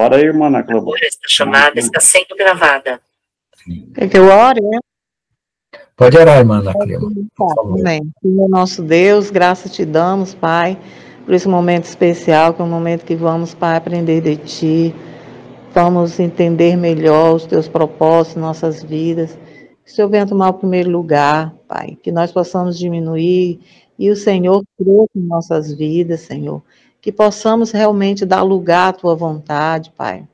Ora aí, irmã Ana Cláudia. Agora esta chamada está sendo gravada. Quer que eu ore, né? Pode orar, irmã Ana Cláudia. Amém. Senhor nosso Deus, graças te damos, Pai, por esse momento especial, que é um momento que vamos, Pai, aprender de Ti. Vamos entender melhor os Teus propósitos em nossas vidas. Que o Senhor venha tomar o primeiro lugar, Pai. Que nós possamos diminuir e o Senhor cresça em nossas vidas, Senhor. Que possamos realmente dar lugar à Tua vontade, Pai.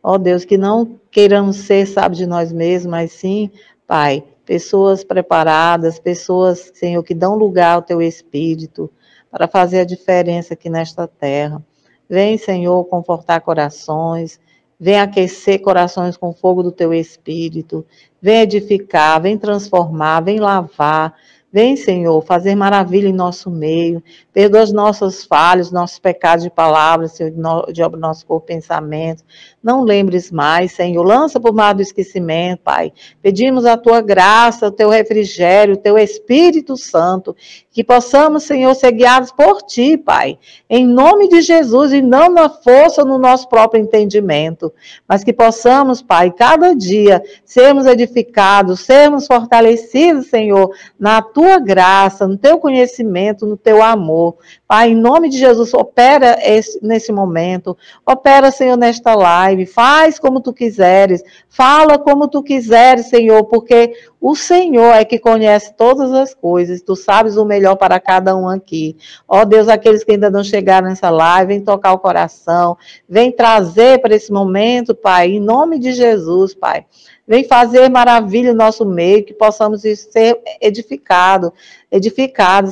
Ó Deus, que não queiramos ser, sabe, de nós mesmos, mas sim, Pai, pessoas preparadas, pessoas, Senhor, que dão lugar ao Teu Espírito para fazer a diferença aqui nesta terra. Vem, Senhor, confortar corações, vem aquecer corações com o fogo do Teu Espírito, vem edificar, vem transformar, vem lavar, vem, Senhor, fazer maravilha em nosso meio, perdoa as nossas falhas, nossos pecados de palavras, Senhor, de obra do nosso corpo, pensamento. Não lembres mais, Senhor, lança por mar do esquecimento, Pai. Pedimos a Tua graça, o Teu refrigério, o Teu Espírito Santo, que possamos, Senhor, ser guiados por Ti, Pai, em nome de Jesus, e não na força ou no nosso próprio entendimento, mas que possamos, Pai, cada dia sermos edificados, sermos fortalecidos, Senhor, na Tua graça, no Teu conhecimento, no Teu amor. Pai, em nome de Jesus, opera nesse momento, opera, Senhor, nesta live, faz como Tu quiseres, fala como Tu quiseres, Senhor, porque o Senhor é que conhece todas as coisas, Tu sabes o melhor para cada um aqui. Ó Deus, aqueles que ainda não chegaram nessa live, vem tocar o coração, vem trazer para esse momento, Pai, em nome de Jesus, Pai. Vem fazer maravilha no nosso meio, que possamos ser edificados,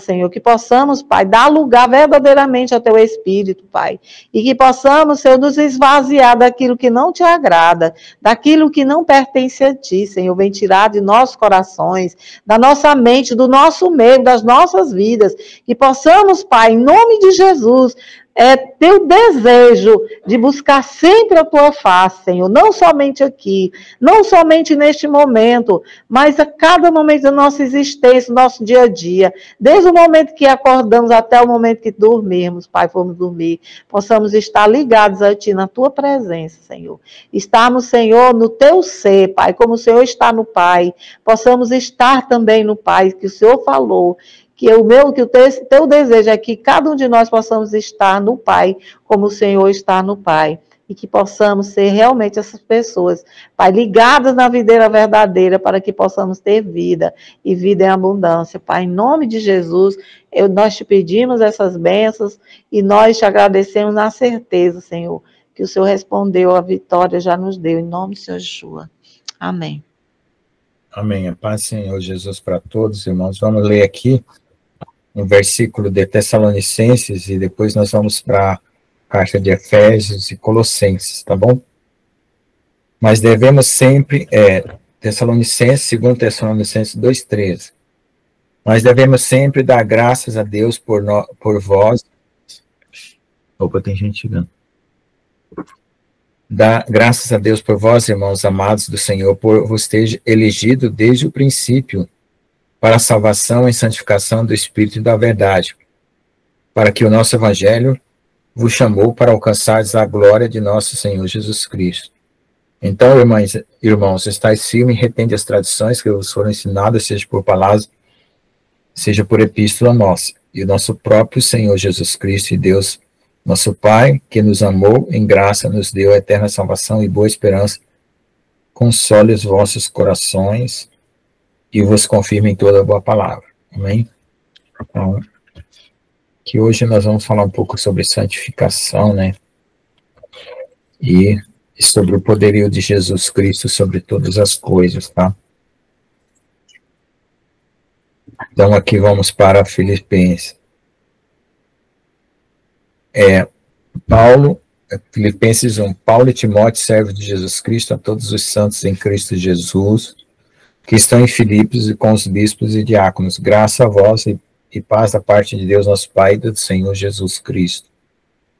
Senhor, que possamos, Pai, dar lugar verdadeiramente ao Teu Espírito, Pai, e que possamos, Senhor, nos esvaziar daquilo que não Te agrada, daquilo que não pertence a Ti, Senhor, vem tirar de nossos corações, da nossa mente, do nosso meio, das nossas vidas, que possamos, Pai, em nome de Jesus, ter o desejo de buscar sempre a Tua face, Senhor, não somente aqui, não somente neste momento, mas a cada momento da nossa existência, do nosso dia a dia, desde o momento que acordamos até o momento que dormirmos, Pai, formos dormir, possamos estar ligados a Ti, na Tua presença, Senhor. Estarmos, Senhor, no Teu ser, Pai, como o Senhor está no Pai, possamos estar também no Pai, que o Senhor falou, que o teu desejo é que cada um de nós possamos estar no Pai, como o Senhor está no Pai, e que possamos ser realmente essas pessoas, Pai, ligadas na videira verdadeira, para que possamos ter vida, e vida em abundância, Pai, em nome de Jesus, nós Te pedimos essas bênçãos, e nós Te agradecemos na certeza, Senhor, que o Senhor respondeu, a vitória já nos deu, em nome do Senhor Yeshua. Amém. Amém. A paz, Senhor Jesus, para todos, irmãos. Vamos ler aqui um versículo de Tessalonicenses e depois nós vamos para a carta de Efésios e Colossenses, tá bom? Mas devemos sempre, Tessalonicenses, 2 Tessalonicenses 2,13. Mas devemos sempre dar graças a Deus por vós. Opa, tem gente chegando. Dá graças a Deus por vós, irmãos amados do Senhor, por vos ter elegido desde o princípio para a salvação e santificação do Espírito e da verdade, para que o nosso Evangelho vos chamou para alcançares a glória de nosso Senhor Jesus Cristo. Então, irmãos, estáis firmes e retende as tradições que vos foram ensinadas, seja por palavras, seja por epístola nossa, e o nosso próprio Senhor Jesus Cristo e Deus, nosso Pai, que nos amou, em graça nos deu a eterna salvação e boa esperança, console os vossos corações e vos confirme em toda a boa palavra. Amém? Então, que hoje nós vamos falar um pouco sobre santificação, né? E sobre o poderio de Jesus Cristo sobre todas as coisas, tá? Então, aqui vamos para Filipenses. Filipenses 1. Paulo e Timóteo, servos de Jesus Cristo, a todos os santos em Cristo Jesus, que estão em Filipos e com os bispos e diáconos. Graça a vós e paz da parte de Deus, nosso Pai, e do Senhor Jesus Cristo.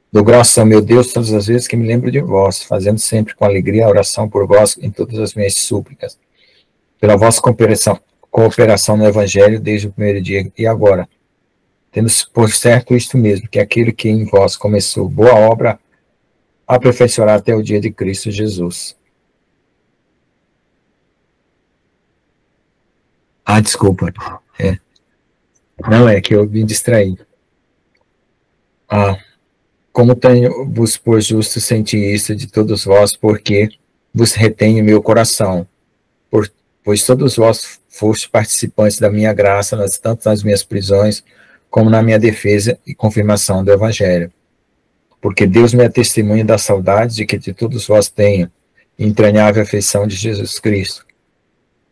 Dou graças ao meu Deus todas as vezes que me lembro de vós, fazendo sempre com alegria a oração por vós em todas as minhas súplicas, pela vossa cooperação no Evangelho desde o primeiro dia e agora, tendo por certo isto mesmo, que aquele que em vós começou boa obra aperfeiçoar até o dia de Cristo Jesus. Ah, desculpa. Não, é que eu me distraí. Como tenho-vos por justo sentir isso de todos vós, porque vos retenho em meu coração, pois todos vós fostes participantes da minha graça, tanto nas minhas prisões, como na minha defesa e confirmação do Evangelho. Porque Deus me é testemunha da saudade de que de todos vós tenho entranhável afeição de Jesus Cristo.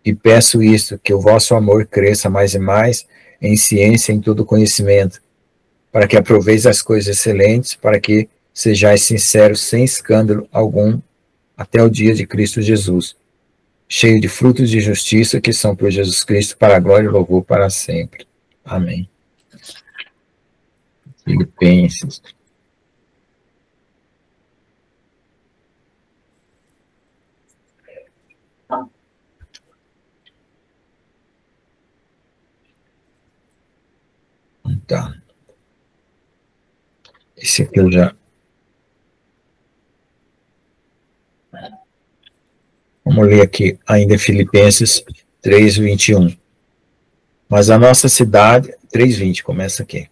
E peço isto, que o vosso amor cresça mais e mais em ciência e em todo conhecimento, para que aproveis as coisas excelentes, para que sejais sinceros sem escândalo algum, até o dia de Cristo Jesus, cheio de frutos de justiça que são por Jesus Cristo, para a glória e louvor para sempre. Amém. Filipenses. Tá. Esse aqui eu já... Vamos ler aqui ainda Filipenses 3:21. Mas a nossa cidade... 3:20, começa aqui.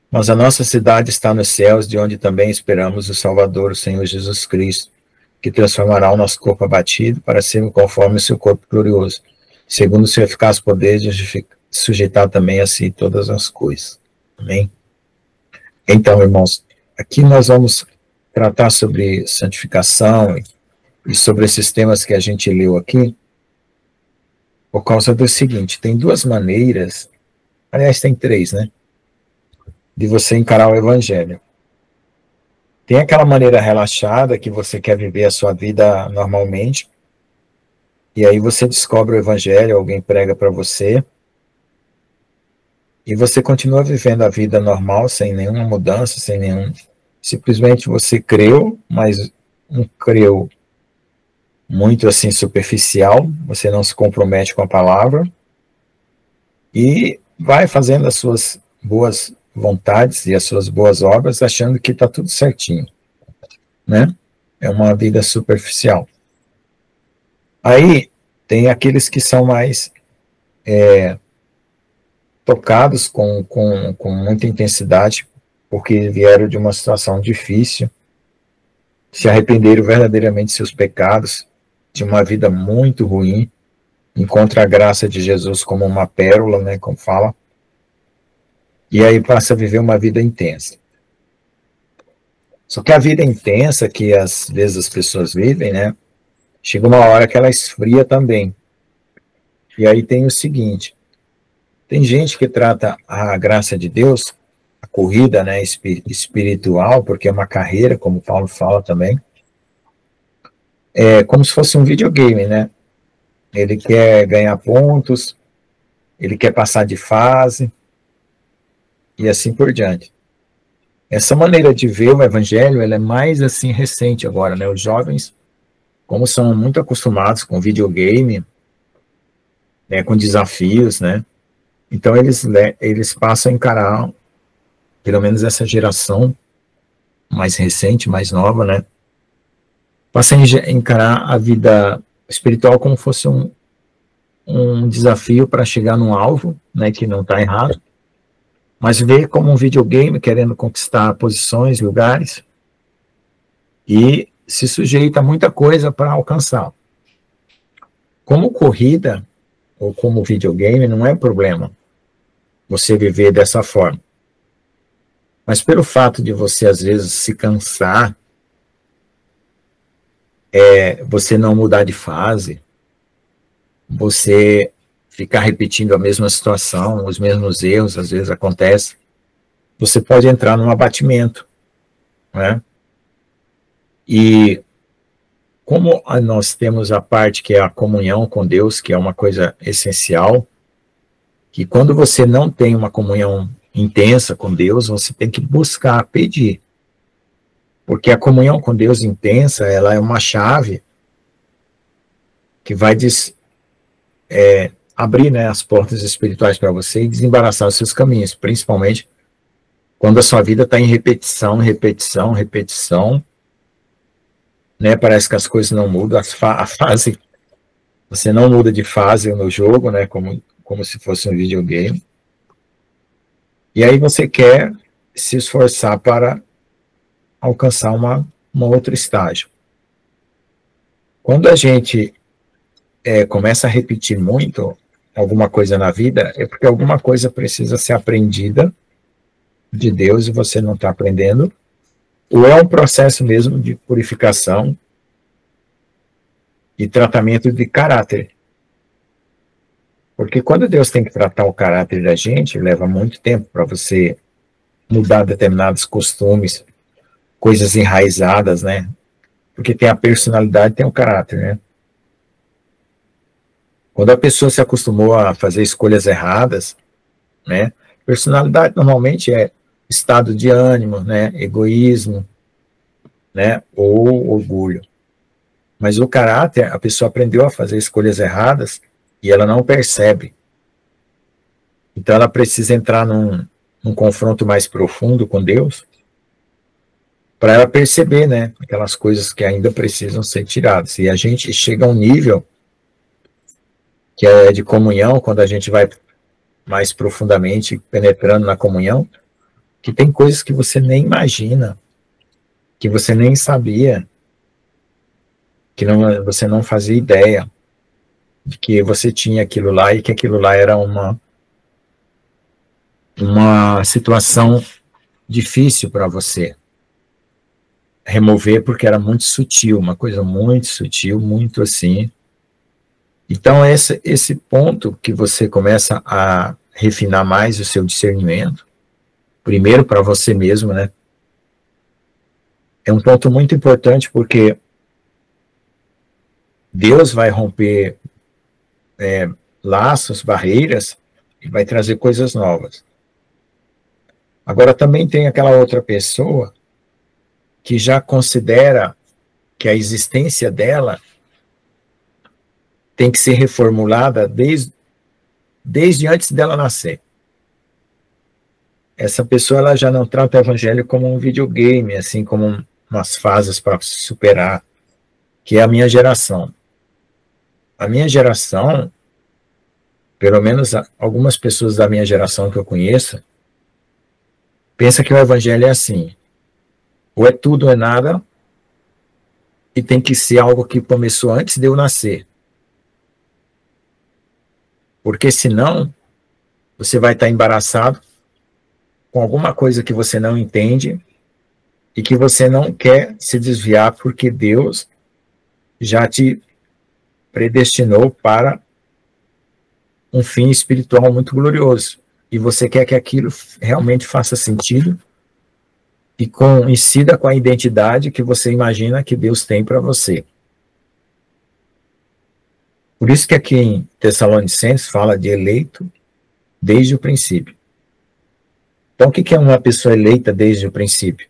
Mas a nossa cidade está nos céus, de onde também esperamos o Salvador, o Senhor Jesus Cristo, que transformará o nosso corpo abatido para sermos conforme o seu corpo glorioso, segundo o seu eficaz poder de sujeitar também a si todas as coisas. Amém? Então, irmãos, aqui nós vamos tratar sobre santificação e sobre esses temas que a gente leu aqui, por causa do seguinte: tem duas maneiras, aliás, tem três, né, de você encarar o Evangelho. Tem aquela maneira relaxada, que você quer viver a sua vida normalmente, e aí você descobre o Evangelho, alguém prega para você, e você continua vivendo a vida normal, sem nenhuma mudança, sem nenhum... Simplesmente você creu, mas não creu muito assim superficial, você não se compromete com a palavra, e vai fazendo as suas boas vontades e as suas boas obras, achando que está tudo certinho, né? É uma vida superficial. Aí tem aqueles que são mais tocados com muita intensidade, porque vieram de uma situação difícil, se arrependeram verdadeiramente de seus pecados, de uma vida muito ruim, encontra a graça de Jesus como uma pérola, né, como fala, e aí passa a viver uma vida intensa. Só que a vida intensa que às vezes as pessoas vivem, né, chega uma hora que ela esfria também. E aí tem o seguinte: tem gente que trata a graça de Deus, a corrida, né, espiritual, porque é uma carreira, como Paulo fala também, como se fosse um videogame, né? Ele quer ganhar pontos, ele quer passar de fase, e assim por diante. Essa maneira de ver o Evangelho, ela é mais assim recente agora, né? Os jovens, como são muito acostumados com videogame, né, com desafios, né? Então eles passam a encarar, pelo menos essa geração mais recente, mais nova, né? Passa a encarar a vida espiritual como fosse um desafio para chegar num alvo, né, que não está errado, mas vê como um videogame, querendo conquistar posições, lugares, e se sujeita a muita coisa para alcançar. Como corrida, ou como videogame, não é problema você viver dessa forma. Mas pelo fato de você, às vezes, se cansar, você não mudar de fase, você ficar repetindo a mesma situação, os mesmos erros, às vezes acontece, você pode entrar num abatimento, né? E como nós temos a parte que é a comunhão com Deus, que é uma coisa essencial, que quando você não tem uma comunhão intensa com Deus, você tem que buscar, pedir. Porque a comunhão com Deus intensa, ela é uma chave que vai abrir, né, as portas espirituais para você e desembaraçar os seus caminhos, principalmente quando a sua vida está em repetição, repetição, repetição, né? Parece que as coisas não mudam, a fase, você não muda de fase no jogo, né? Como se fosse um videogame. E aí você quer se esforçar para alcançar uma outro estágio. Quando a gente começa a repetir muito alguma coisa na vida, é porque alguma coisa precisa ser aprendida de Deus e você não está aprendendo, ou é um processo mesmo de purificação e tratamento de caráter. Porque quando Deus tem que tratar o caráter da gente, leva muito tempo para você mudar determinados costumes, coisas enraizadas, né? Porque tem a personalidade, tem o caráter, né? Quando a pessoa se acostumou a fazer escolhas erradas, né? Personalidade normalmente é estado de ânimo, né? Egoísmo, né? Ou orgulho. Mas o caráter, a pessoa aprendeu a fazer escolhas erradas e ela não percebe. Então ela precisa entrar num confronto mais profundo com Deus para ela perceber, né? Aquelas coisas que ainda precisam ser tiradas. E a gente chega a um nível que é de comunhão, quando a gente vai mais profundamente penetrando na comunhão, que tem coisas que você nem imagina, que você nem sabia, que você não fazia ideia de que você tinha aquilo lá e que aquilo lá era uma situação difícil para você remover, porque era muito sutil, uma coisa muito sutil, muito assim. Então, esse ponto que você começa a refinar mais o seu discernimento, primeiro para você mesmo, né? É um ponto muito importante, porque Deus vai romper laços, barreiras, e vai trazer coisas novas. Agora, também tem aquela outra pessoa que já considera que a existência dela tem que ser reformulada desde antes dela nascer. Essa pessoa ela já não trata o evangelho como um videogame, assim como umas fases para superar, que é a minha geração. A minha geração, pelo menos algumas pessoas da minha geração que eu conheço, pensa que o evangelho é assim, ou é tudo ou é nada, e tem que ser algo que começou antes de eu nascer. Porque senão, você vai estar embaraçado com alguma coisa que você não entende e que você não quer se desviar, porque Deus já te predestinou para um fim espiritual muito glorioso. E você quer que aquilo realmente faça sentido e coincida com a identidade que você imagina que Deus tem para você. Por isso que aqui em Tessalonicenses fala de eleito desde o princípio. Então, o que é uma pessoa eleita desde o princípio?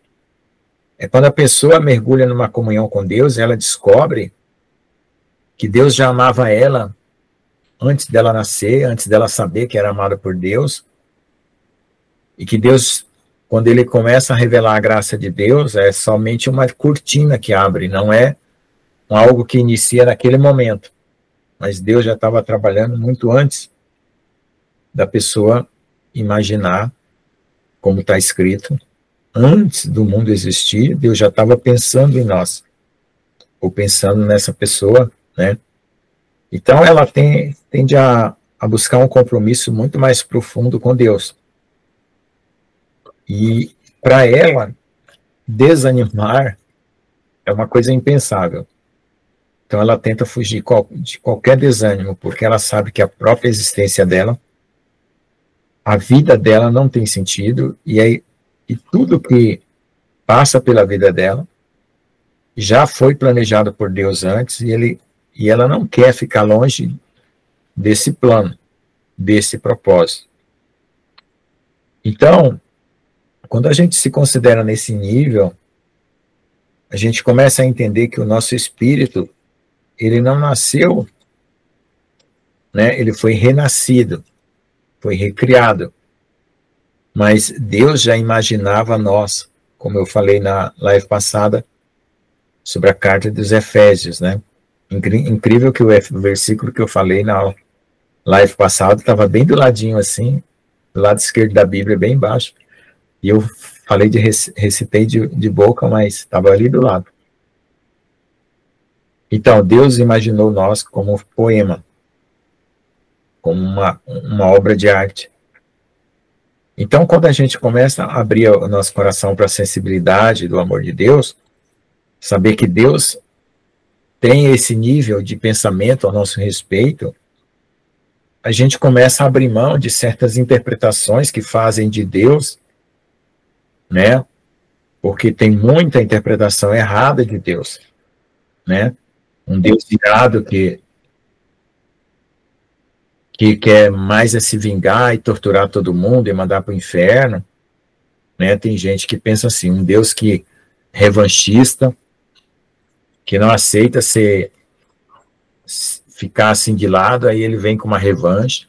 É quando a pessoa mergulha numa comunhão com Deus, ela descobre que Deus já amava ela antes dela nascer, antes dela saber que era amada por Deus, e que Deus, quando ele começa a revelar a graça de Deus, é somente uma cortina que abre, não é algo que inicia naquele momento. Mas Deus já estava trabalhando muito antes da pessoa imaginar, como está escrito, antes do mundo existir, Deus já estava pensando em nós, ou pensando nessa pessoa, né? Então ela tende a buscar um compromisso muito mais profundo com Deus. E para ela, desanimar é uma coisa impensável. Então ela tenta fugir de qualquer desânimo, porque ela sabe que a própria existência dela, a vida dela não tem sentido, e tudo que passa pela vida dela já foi planejado por Deus antes, e ela não quer ficar longe desse plano, desse propósito. Então, quando a gente se considera nesse nível, a gente começa a entender que o nosso espírito, ele não nasceu, né? Ele foi renascido, foi recriado. Mas Deus já imaginava nós, como eu falei na live passada, sobre a carta dos Efésios, né? Incrível que o versículo que eu falei na live passada estava bem do ladinho assim, do lado esquerdo da Bíblia, bem embaixo, e eu falei recitei de boca, mas estava ali do lado. Então, Deus imaginou nós como um poema, como uma obra de arte. Então, quando a gente começa a abrir o nosso coração para a sensibilidade do amor de Deus, saber que Deus tem esse nível de pensamento a nosso respeito, a gente começa a abrir mão de certas interpretações que fazem de Deus, né? Porque tem muita interpretação errada de Deus, né? Um Deus irado que quer mais é se vingar e torturar todo mundo e mandar para o inferno, né? Tem gente que pensa assim, um Deus que revanchista, que não aceita ficar assim de lado, aí ele vem com uma revanche.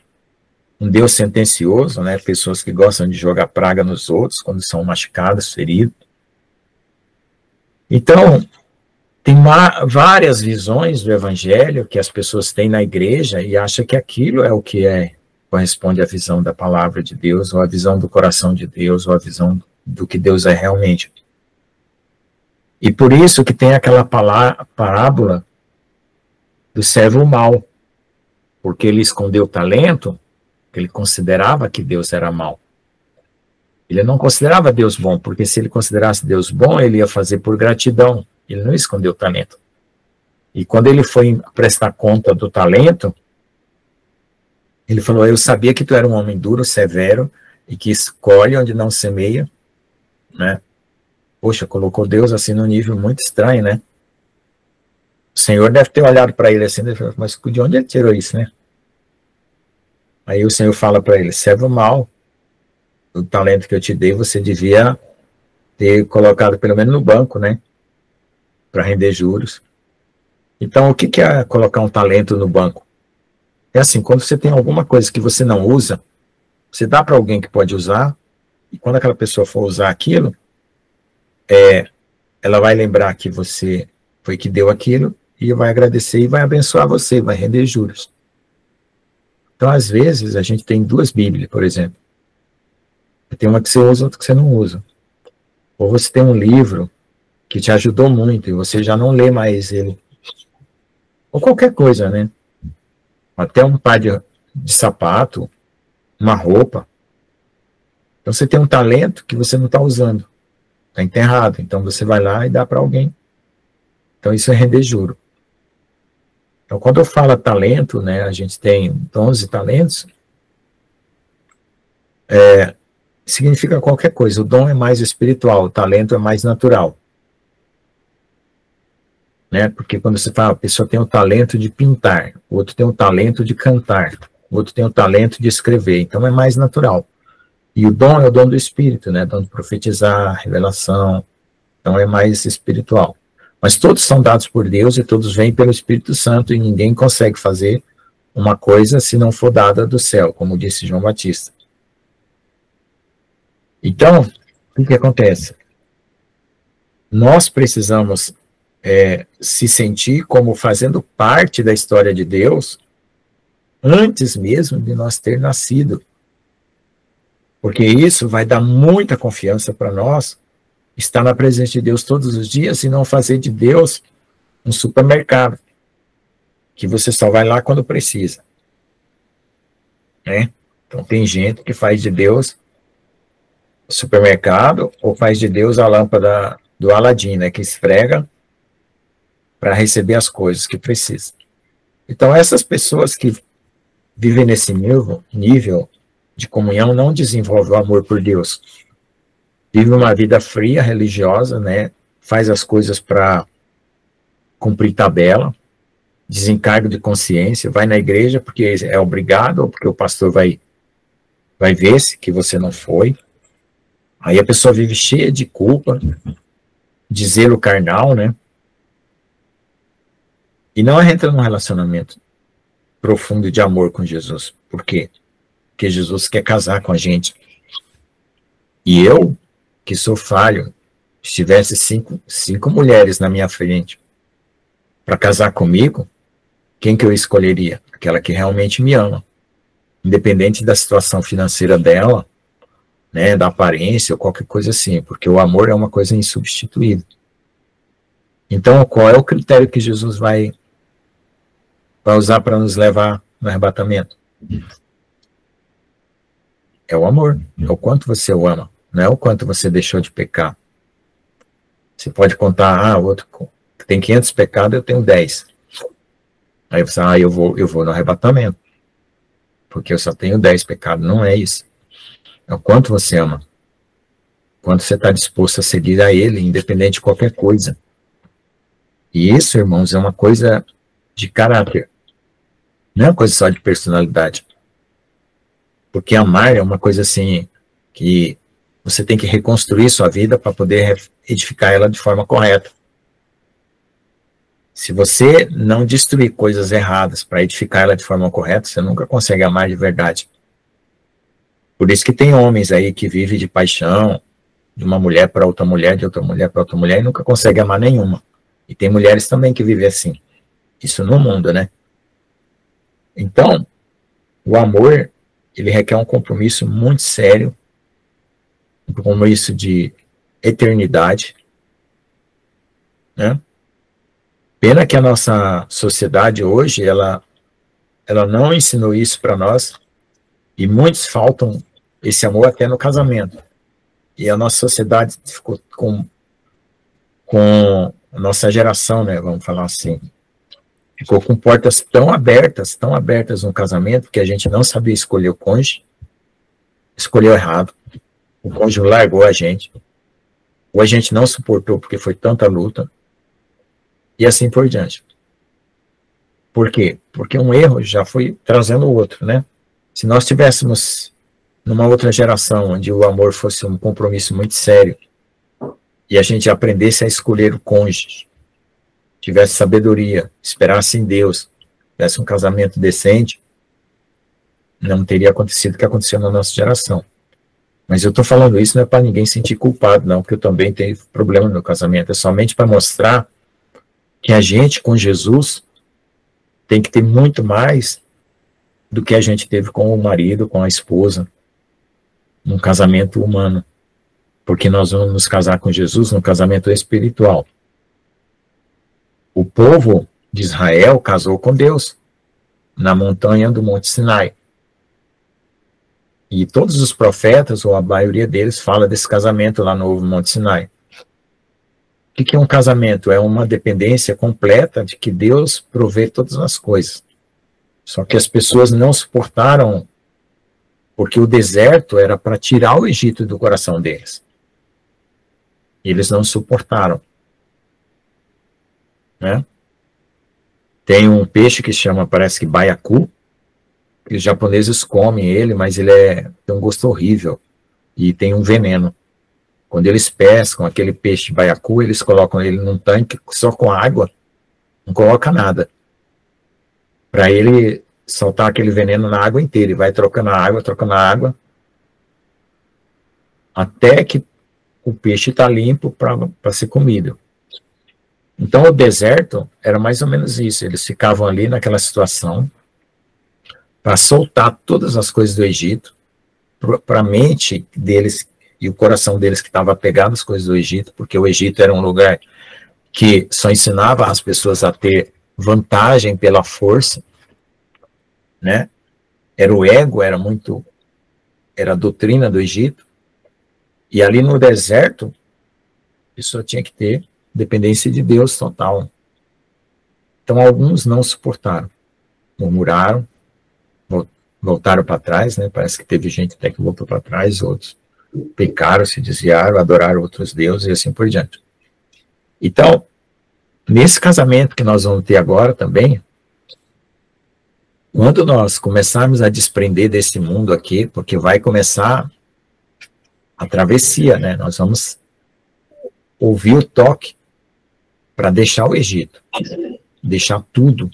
Um Deus sentencioso, né? Pessoas que gostam de jogar praga nos outros quando são machucados, feridos. Então, tem várias visões do evangelho que as pessoas têm na igreja e acham que aquilo é o que corresponde à visão da palavra de Deus, ou à visão do coração de Deus, ou à visão do que Deus é realmente. E por isso que tem aquela parábola do servo mau, porque ele escondeu o talento, ele considerava que Deus era mau. Ele não considerava Deus bom, porque se ele considerasse Deus bom, ele ia fazer por gratidão. Ele não escondeu o talento. E quando ele foi prestar conta do talento, ele falou, eu sabia que tu era um homem duro, severo, e que escolhe onde não semeia, né? Poxa, colocou Deus assim num nível muito estranho, né? O Senhor deve ter olhado para ele assim, mas de onde ele tirou isso, né? Aí o Senhor fala para ele, servo mau, o talento que eu te dei, você devia ter colocado pelo menos no banco, né? Para render juros. Então, o que é colocar um talento no banco? É assim, quando você tem alguma coisa que você não usa, você dá para alguém que pode usar, e quando aquela pessoa for usar aquilo, ela vai lembrar que você foi que deu aquilo, e vai agradecer e vai abençoar você, vai render juros. Então, às vezes, a gente tem duas Bíblias, por exemplo. Tem uma que você usa, outra que você não usa. Ou você tem um livro que te ajudou muito e você já não lê mais ele. Ou qualquer coisa, né? Até um par de sapato, uma roupa. Então você tem um talento que você não está usando. Está enterrado. Então você vai lá e dá para alguém. Então isso é render juro. Então quando eu falo talento, né? A gente tem 11 talentos. Significa qualquer coisa. O dom é mais espiritual, o talento é mais natural. Né? Porque quando você fala, a pessoa tem o talento de pintar, o outro tem o talento de cantar, o outro tem o talento de escrever, então é mais natural. E o dom é o dom do Espírito, né? Dom de profetizar, revelação, então é mais espiritual. Mas todos são dados por Deus e todos vêm pelo Espírito Santo e ninguém consegue fazer uma coisa se não for dada do céu, como disse João Batista. Então, o que acontece? Nós precisamos se sentir como fazendo parte da história de Deus antes mesmo de nós ter nascido. Porque isso vai dar muita confiança para nós estar na presença de Deus todos os dias e não fazer de Deus um supermercado, que você só vai lá quando precisa. Né? Então tem gente que faz de Deus o supermercado ou faz de Deus a lâmpada do Aladim, né, que esfrega para receber as coisas que precisa. Então, essas pessoas que vivem nesse nível de comunhão não desenvolvem o amor por Deus. Vive uma vida fria, religiosa, né? Faz as coisas para cumprir tabela, desencargo de consciência, vai na igreja porque é obrigado ou porque o pastor vai ver se que você não foi. Aí a pessoa vive cheia de culpa, de zelo carnal, né? E não entra num relacionamento profundo de amor com Jesus. Por quê? Porque Jesus quer casar com a gente. E eu, que sou falho, Se tivesse cinco mulheres na minha frente para casar comigo, quem que eu escolheria? Aquela que realmente me ama. Independente da situação financeira dela, né, da aparência ou qualquer coisa assim, porque o amor é uma coisa insubstituível. Então, qual é o critério que Jesus vai usar para nos levar no arrebatamento? É o amor, é o quanto você o ama, não é o quanto você deixou de pecar. Você pode contar, o outro tem 500 pecados, eu tenho 10. Aí você, eu vou no arrebatamento, porque eu só tenho 10 pecados. Não é isso. É o quanto você ama, quanto você está disposto a seguir a ele, independente de qualquer coisa. E isso, irmãos, é uma coisa de caráter, não é uma coisa só de personalidade. Porque amar é uma coisa assim, que você tem que reconstruir sua vida para poder edificar ela de forma correta. Se você não destruir coisas erradas para edificar ela de forma correta, você nunca consegue amar de verdade. Por isso que tem homens aí que vivem de paixão, de uma mulher para outra mulher, de outra mulher para outra mulher, e nunca consegue amar nenhuma. E tem mulheres também que vivem assim. Isso no mundo, né? Então, o amor, ele requer um compromisso muito sério, um compromisso de eternidade, né? Pena que a nossa sociedade hoje, ela não ensinou isso para nós, e muitos faltam esse amor até no casamento. E a nossa sociedade ficou com a nossa geração, né, vamos falar assim, ficou com portas tão abertas no casamento, que a gente não sabia escolher o cônjuge, escolheu errado, o cônjuge largou a gente, ou a gente não suportou porque foi tanta luta, e assim por diante. Por quê? Porque um erro já foi trazendo o outro, né? Se nós tivéssemos numa outra geração, onde o amor fosse um compromisso muito sério, e a gente aprendesse a escolher o cônjuge, tivesse sabedoria, esperasse em Deus, tivesse um casamento decente, não teria acontecido o que aconteceu na nossa geração. Mas eu estou falando isso não é para ninguém sentir culpado, não, porque eu também tenho problema no meu casamento, é somente para mostrar que a gente, com Jesus, tem que ter muito mais do que a gente teve com o marido, com a esposa, num casamento humano. Porque nós vamos nos casar com Jesus num casamento espiritual. O povo de Israel casou com Deus, na montanha do Monte Sinai. E todos os profetas, ou a maioria deles, fala desse casamento lá no Monte Sinai. O que é um casamento? É uma dependência completa de que Deus provê todas as coisas. Só que as pessoas não suportaram, porque o deserto era para tirar o Egito do coração deles. Eles não suportaram. Né? Tem um peixe que chama, parece que baiacu, que os japoneses comem ele, mas ele tem um gosto horrível e tem um veneno. Quando eles pescam aquele peixe baiacu, eles colocam ele num tanque só com água, não coloca nada. Para ele soltar aquele veneno na água inteira, e vai trocando a água, até que o peixe está limpo para ser comido. Então o deserto era mais ou menos isso, eles ficavam ali naquela situação, para soltar todas as coisas do Egito, para a mente deles, e o coração deles que estava apegado às coisas do Egito, porque o Egito era um lugar que só ensinava as pessoas a ter vantagem pela força, né? Era o ego, era a doutrina do Egito, e ali no deserto, a pessoa tinha que ter dependência de Deus total. Então alguns não suportaram, murmuraram, voltaram para trás, né? Parece que teve gente até que voltou para trás, outros pecaram, se desviaram, adoraram outros deuses e assim por diante. Então, nesse casamento que nós vamos ter agora também, quando nós começarmos a desprender desse mundo aqui, porque vai começar a travessia, né? Nós vamos ouvir o toque para deixar o Egito, deixar tudo,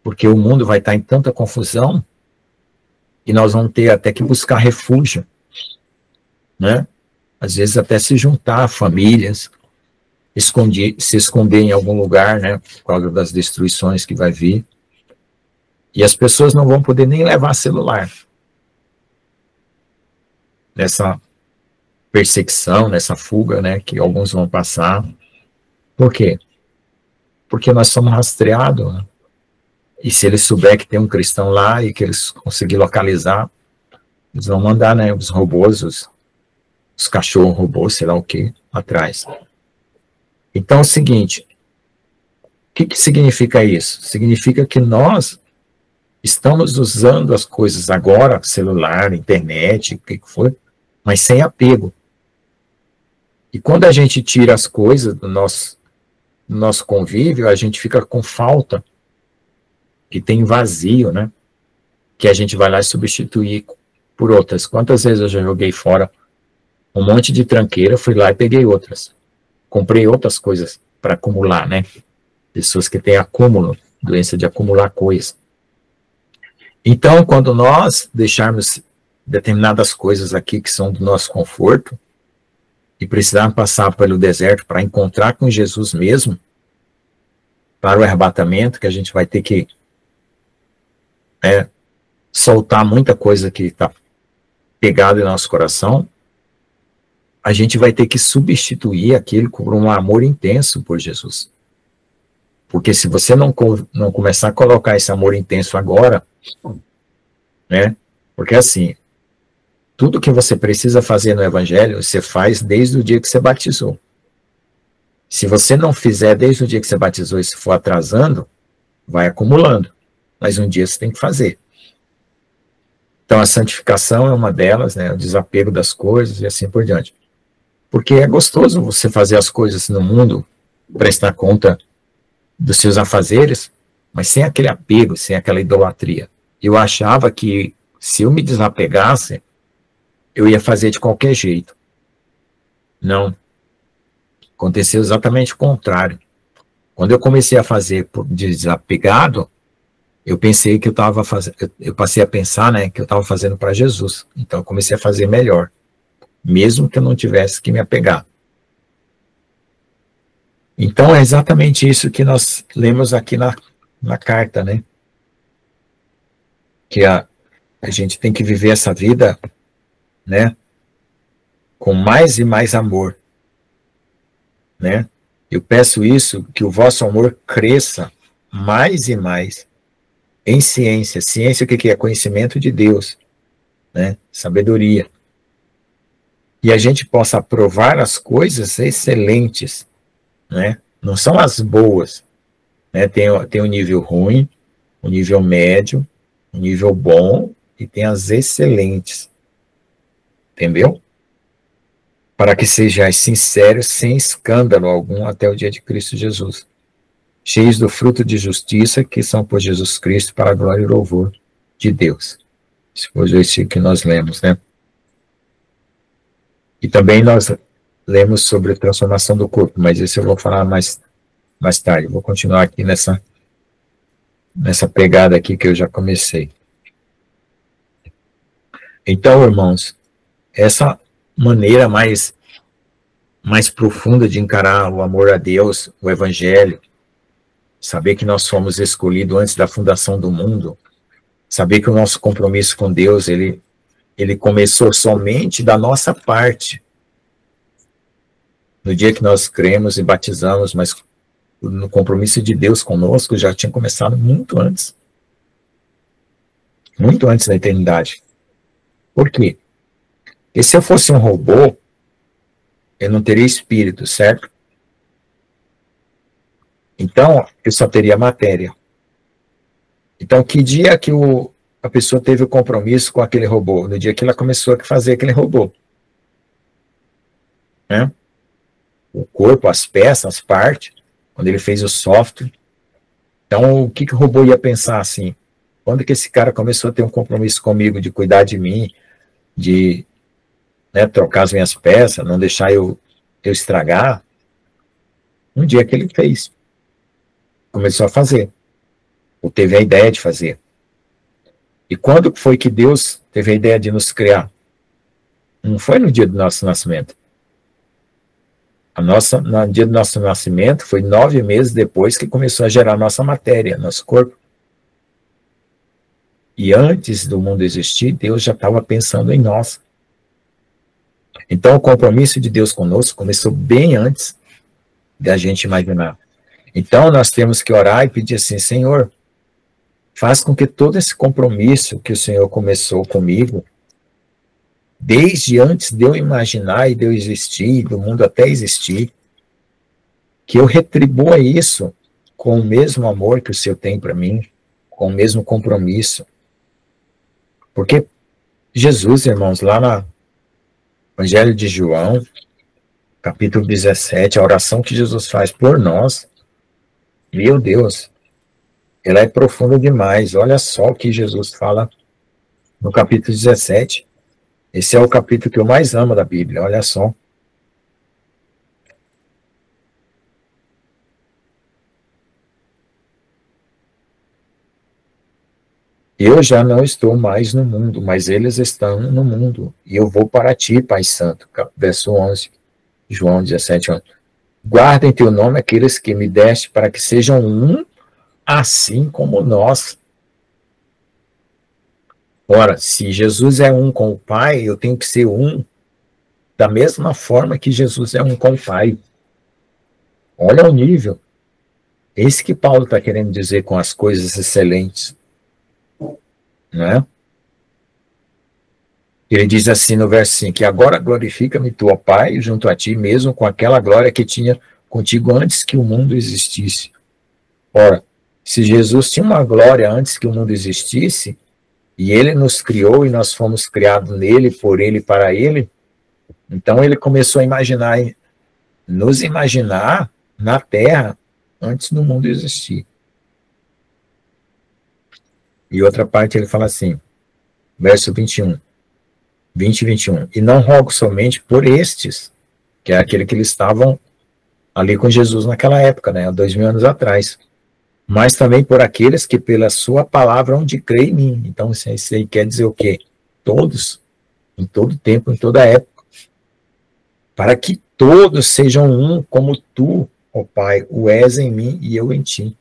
porque o mundo vai estar em tanta confusão e nós vamos ter até que buscar refúgio, né? às vezes até se juntar, famílias, se esconder em algum lugar, né, por causa das destruições que vai vir. E as pessoas não vão poder nem levar celular. Nessa perseguição, nessa fuga, né, que alguns vão passar. Por quê? Porque nós somos rastreados, né? E se eles souberem que tem um cristão lá e que eles conseguirem localizar, eles vão mandar, né, os robôs, os cachorros robôs, sei lá o que, atrás. Então é o seguinte, o que significa isso? Significa que nós estamos usando as coisas agora, celular, internet, o que for, mas sem apego. E quando a gente tira as coisas do nosso convívio, a gente fica com falta, que tem vazio, né? Que a gente vai lá e substituir por outras. Quantas vezes eu já joguei fora um monte de tranqueira, fui lá e peguei outras. Comprei outras coisas para acumular, né? Pessoas que têm acúmulo, doença de acumular coisas. Então, quando nós deixarmos determinadas coisas aqui que são do nosso conforto e precisarmos passar pelo deserto para encontrar com Jesus mesmo, para o arrebatamento, que a gente vai ter que soltar muita coisa que está pegada em nosso coração, a gente vai ter que substituir aquilo por um amor intenso por Jesus. Porque se você não começar a colocar esse amor intenso agora, né? Porque assim, tudo que você precisa fazer no Evangelho, você faz desde o dia que você batizou. Se você não fizer desde o dia que você batizou e se for atrasando, vai acumulando. Mas um dia você tem que fazer. Então a santificação é uma delas, né? O desapego das coisas e assim por diante. Porque é gostoso você fazer as coisas no mundo, prestar conta dos seus afazeres, mas sem aquele apego, sem aquela idolatria. Eu achava que se eu me desapegasse, eu ia fazer de qualquer jeito. Não. Aconteceu exatamente o contrário. Quando eu comecei a fazer desapegado, eu pensei que eu passei a pensar, né, que eu estava fazendo para Jesus. Então eu comecei a fazer melhor, mesmo que eu não tivesse que me apegar. Então é exatamente isso que nós lemos aqui na carta, né? Que a gente tem que viver essa vida, né, com mais e mais amor, né? Eu peço isso, que o vosso amor cresça mais e mais em ciência. Ciência o que é? Conhecimento de Deus, né? Sabedoria. E a gente possa aprovar as coisas excelentes, né? Não são as boas, né? Tem um nível ruim, um nível médio, um nível bom e tem as excelentes. Entendeu? Para que sejais sinceros, sem escândalo algum, até o dia de Cristo Jesus, cheios do fruto de justiça, que são por Jesus Cristo, para a glória e louvor de Deus. Esse foi o versículo que nós lemos, né? E também nós lemos sobre a transformação do corpo, mas isso eu vou falar mais tarde. Eu vou continuar aqui nessa pegada aqui que eu já comecei. Então, irmãos, essa maneira mais profunda de encarar o amor a Deus, o Evangelho, saber que nós fomos escolhidos antes da fundação do mundo, saber que o nosso compromisso com Deus, ele começou somente da nossa parte, no dia que nós cremos e batizamos, mas no compromisso de Deus conosco já tinha começado muito antes da eternidade. Por quê? Porque se eu fosse um robô, eu não teria espírito, certo? Então, eu só teria matéria. Então, que dia que a pessoa teve o compromisso com aquele robô? No dia que ela começou a fazer aquele robô. Né? O corpo, as peças, as partes, quando ele fez o software. Então, o que o robô ia pensar assim? Quando que esse cara começou a ter um compromisso comigo de cuidar de mim, de, né, trocar as minhas peças, não deixar eu estragar? Um dia que ele fez. Começou a fazer. Ou teve a ideia de fazer. E quando foi que Deus teve a ideia de nos criar? Não foi no dia do nosso nascimento. No dia do nosso nascimento, foi 9 meses depois que começou a gerar nossa matéria, nosso corpo. E antes do mundo existir, Deus já estava pensando em nós. Então, o compromisso de Deus conosco começou bem antes da gente imaginar. Então, nós temos que orar e pedir assim: Senhor, faz com que todo esse compromisso que o Senhor começou comigo, desde antes de eu imaginar e de eu existir, do mundo até existir, que eu retribua isso com o mesmo amor que o Senhor tem para mim, com o mesmo compromisso. Porque Jesus, irmãos, lá no Evangelho de João, capítulo 17, a oração que Jesus faz por nós, meu Deus, ela é profunda demais. Olha só o que Jesus fala no capítulo 17. Esse é o capítulo que eu mais amo da Bíblia, olha só. Eu já não estou mais no mundo, mas eles estão no mundo. E eu vou para ti, Pai Santo. Verso 11, João 17, 11. Guarda em teu nome aqueles que me deste, para que sejam um, assim como nós. Ora, se Jesus é um com o Pai, eu tenho que ser um da mesma forma que Jesus é um com o Pai. Olha o nível. Esse que Paulo está querendo dizer com as coisas excelentes. Não é? Ele diz assim no verso 5, que agora glorifica-me tu, ó Pai, junto a ti mesmo, com aquela glória que tinha contigo antes que o mundo existisse. Ora, se Jesus tinha uma glória antes que o mundo existisse, e ele nos criou e nós fomos criados nele, por ele e para ele, então ele começou a imaginar, nos imaginar na Terra antes do mundo existir. E outra parte ele fala assim, verso 20 e 21, e não rogo somente por estes, que é aquele que eles estavam ali com Jesus naquela época, né, há 2000 anos atrás, mas também por aqueles que pela sua palavra hão de crer em mim. Então isso aí quer dizer o quê? Todos, em todo tempo, em toda época, para que todos sejam um como tu, ó Pai, o és em mim e eu em ti.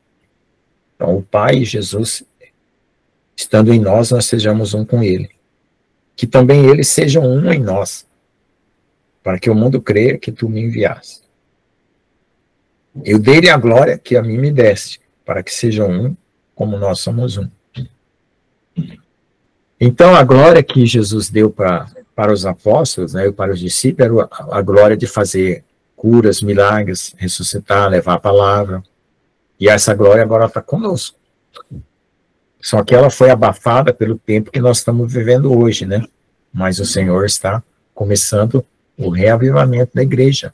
Então o Pai e Jesus, estando em nós, nós sejamos um com ele. Que também eles sejam um em nós, para que o mundo creia que tu me enviaste. Eu dei-lhe a glória que a mim me deste, para que sejam um, como nós somos um. Então, a glória que Jesus deu para os apóstolos, né, e para os discípulos, era a glória de fazer curas, milagres, ressuscitar, levar a palavra. E essa glória agora está conosco. Só que ela foi abafada pelo tempo que nós estamos vivendo hoje, né? Mas o Senhor está começando o reavivamento da igreja.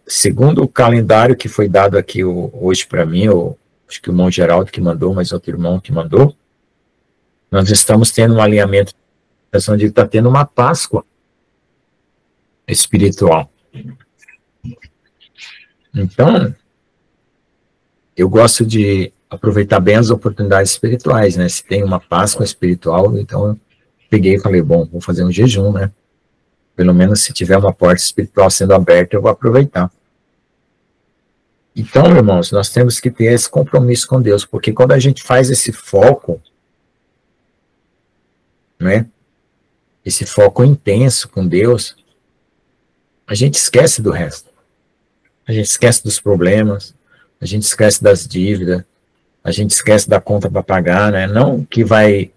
Segundo o calendário que foi dado aqui hoje para mim, acho que o irmão Geraldo que mandou, mas outro irmão que mandou, nós estamos tendo um alinhamento, onde está tendo uma Páscoa espiritual. Então, eu gosto de aproveitar bem as oportunidades espirituais, né? Se tem uma Páscoa espiritual, então eu peguei e falei, bom, vou fazer um jejum, né? Pelo menos se tiver uma porta espiritual sendo aberta, eu vou aproveitar. Então, irmãos, nós temos que ter esse compromisso com Deus, porque quando a gente faz esse foco, né? Esse foco intenso com Deus, a gente esquece do resto. A gente esquece dos problemas, a gente esquece das dívidas, a gente esquece da conta para pagar, né? Não que vai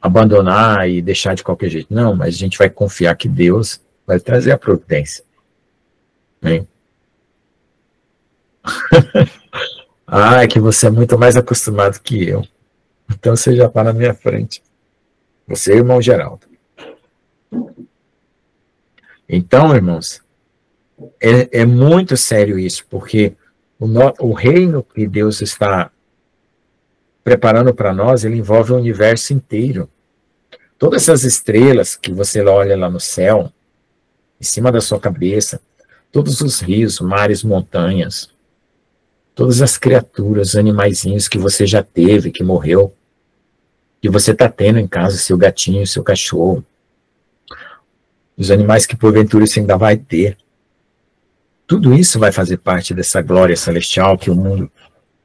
abandonar e deixar de qualquer jeito, não, mas a gente vai confiar que Deus vai trazer a providência. Né? É que você é muito mais acostumado que eu. Então você já está na minha frente. Você e o irmão Geraldo. Então, irmãos, é muito sério isso, porque o reino que Deus está preparando para nós, ele envolve o universo inteiro. Todas essas estrelas que você olha lá no céu, em cima da sua cabeça, todos os rios, mares, montanhas, todas as criaturas, animaizinhos que você já teve, que morreu, que você está tendo em casa, seu gatinho, seu cachorro, os animais que porventura você ainda vai ter, Tudo isso vai fazer parte dessa glória celestial que o mundo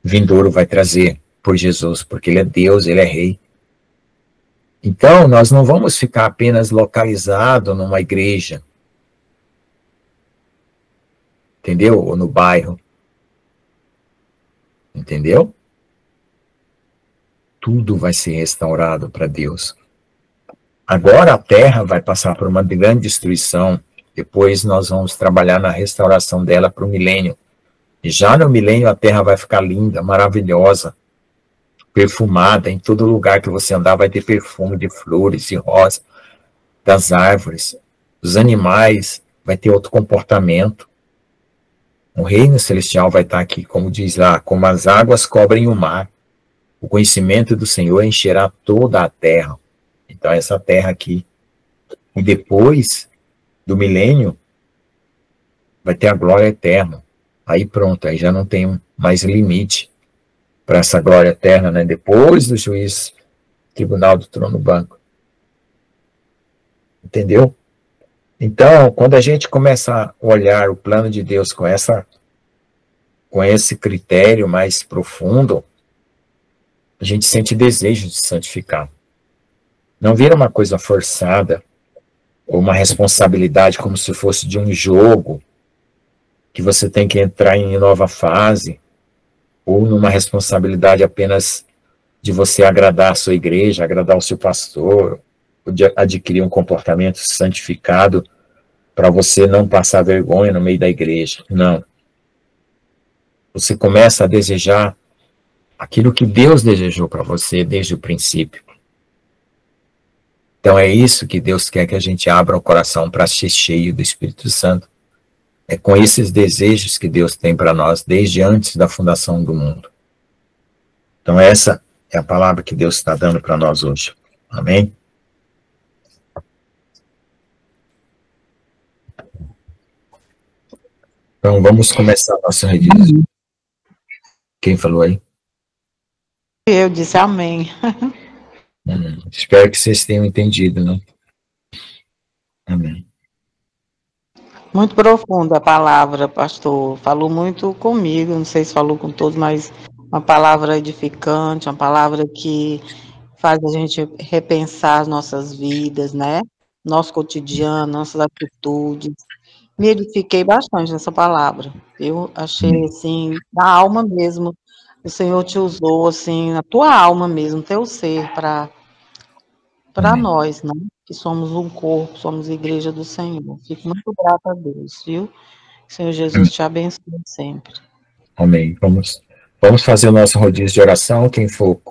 vindouro vai trazer por Jesus, porque ele é Deus, ele é rei. Então, nós não vamos ficar apenas localizados numa igreja, entendeu? Ou no bairro, entendeu? Tudo vai ser restaurado para Deus. Agora a terra vai passar por uma grande destruição, depois nós vamos trabalhar na restauração dela para o milênio. E já no milênio a terra vai ficar linda, maravilhosa, perfumada, em todo lugar que você andar vai ter perfume de flores e rosas, das árvores, os animais, vai ter outro comportamento. O reino celestial vai estar aqui, como diz lá, como as águas cobrem o mar, o conhecimento do Senhor encherá toda a terra. Então essa terra aqui, e depois do milênio, vai ter a glória eterna. Aí pronto, aí já não tem mais limite para essa glória eterna, né? Depois do juiz, tribunal do trono branco. Entendeu? Então, quando a gente começa a olhar o plano de Deus com esse critério mais profundo, a gente sente desejo de santificar. Não vira uma coisa forçada, ou uma responsabilidade como se fosse de um jogo, que você tem que entrar em nova fase, ou numa responsabilidade apenas de você agradar a sua igreja, agradar o seu pastor, ou de adquirir um comportamento santificado para você não passar vergonha no meio da igreja. Não. Você começa a desejar aquilo que Deus desejou para você desde o princípio. Então é isso que Deus quer, que a gente abra o coração para ser cheio do Espírito Santo. É com esses desejos que Deus tem para nós desde antes da fundação do mundo. Então essa é a palavra que Deus está dando para nós hoje. Amém? Então vamos começar a nossa revisão. Quem falou aí? Eu disse amém. Espero que vocês tenham entendido, né? Amém. Muito profunda a palavra, pastor. Falou muito comigo, não sei se falou com todos, mas uma palavra edificante, uma palavra que faz a gente repensar as nossas vidas, né? Nosso cotidiano, nossas atitudes. Me edifiquei bastante nessa palavra. Eu achei, assim, da alma mesmo. O Senhor te usou, assim, na tua alma mesmo, teu ser, para nós, né? Que somos um corpo, somos igreja do Senhor. Fico muito grata a Deus, viu? Senhor Jesus te abençoe sempre. Amém. Vamos fazer o nosso rodízio de oração. Quem for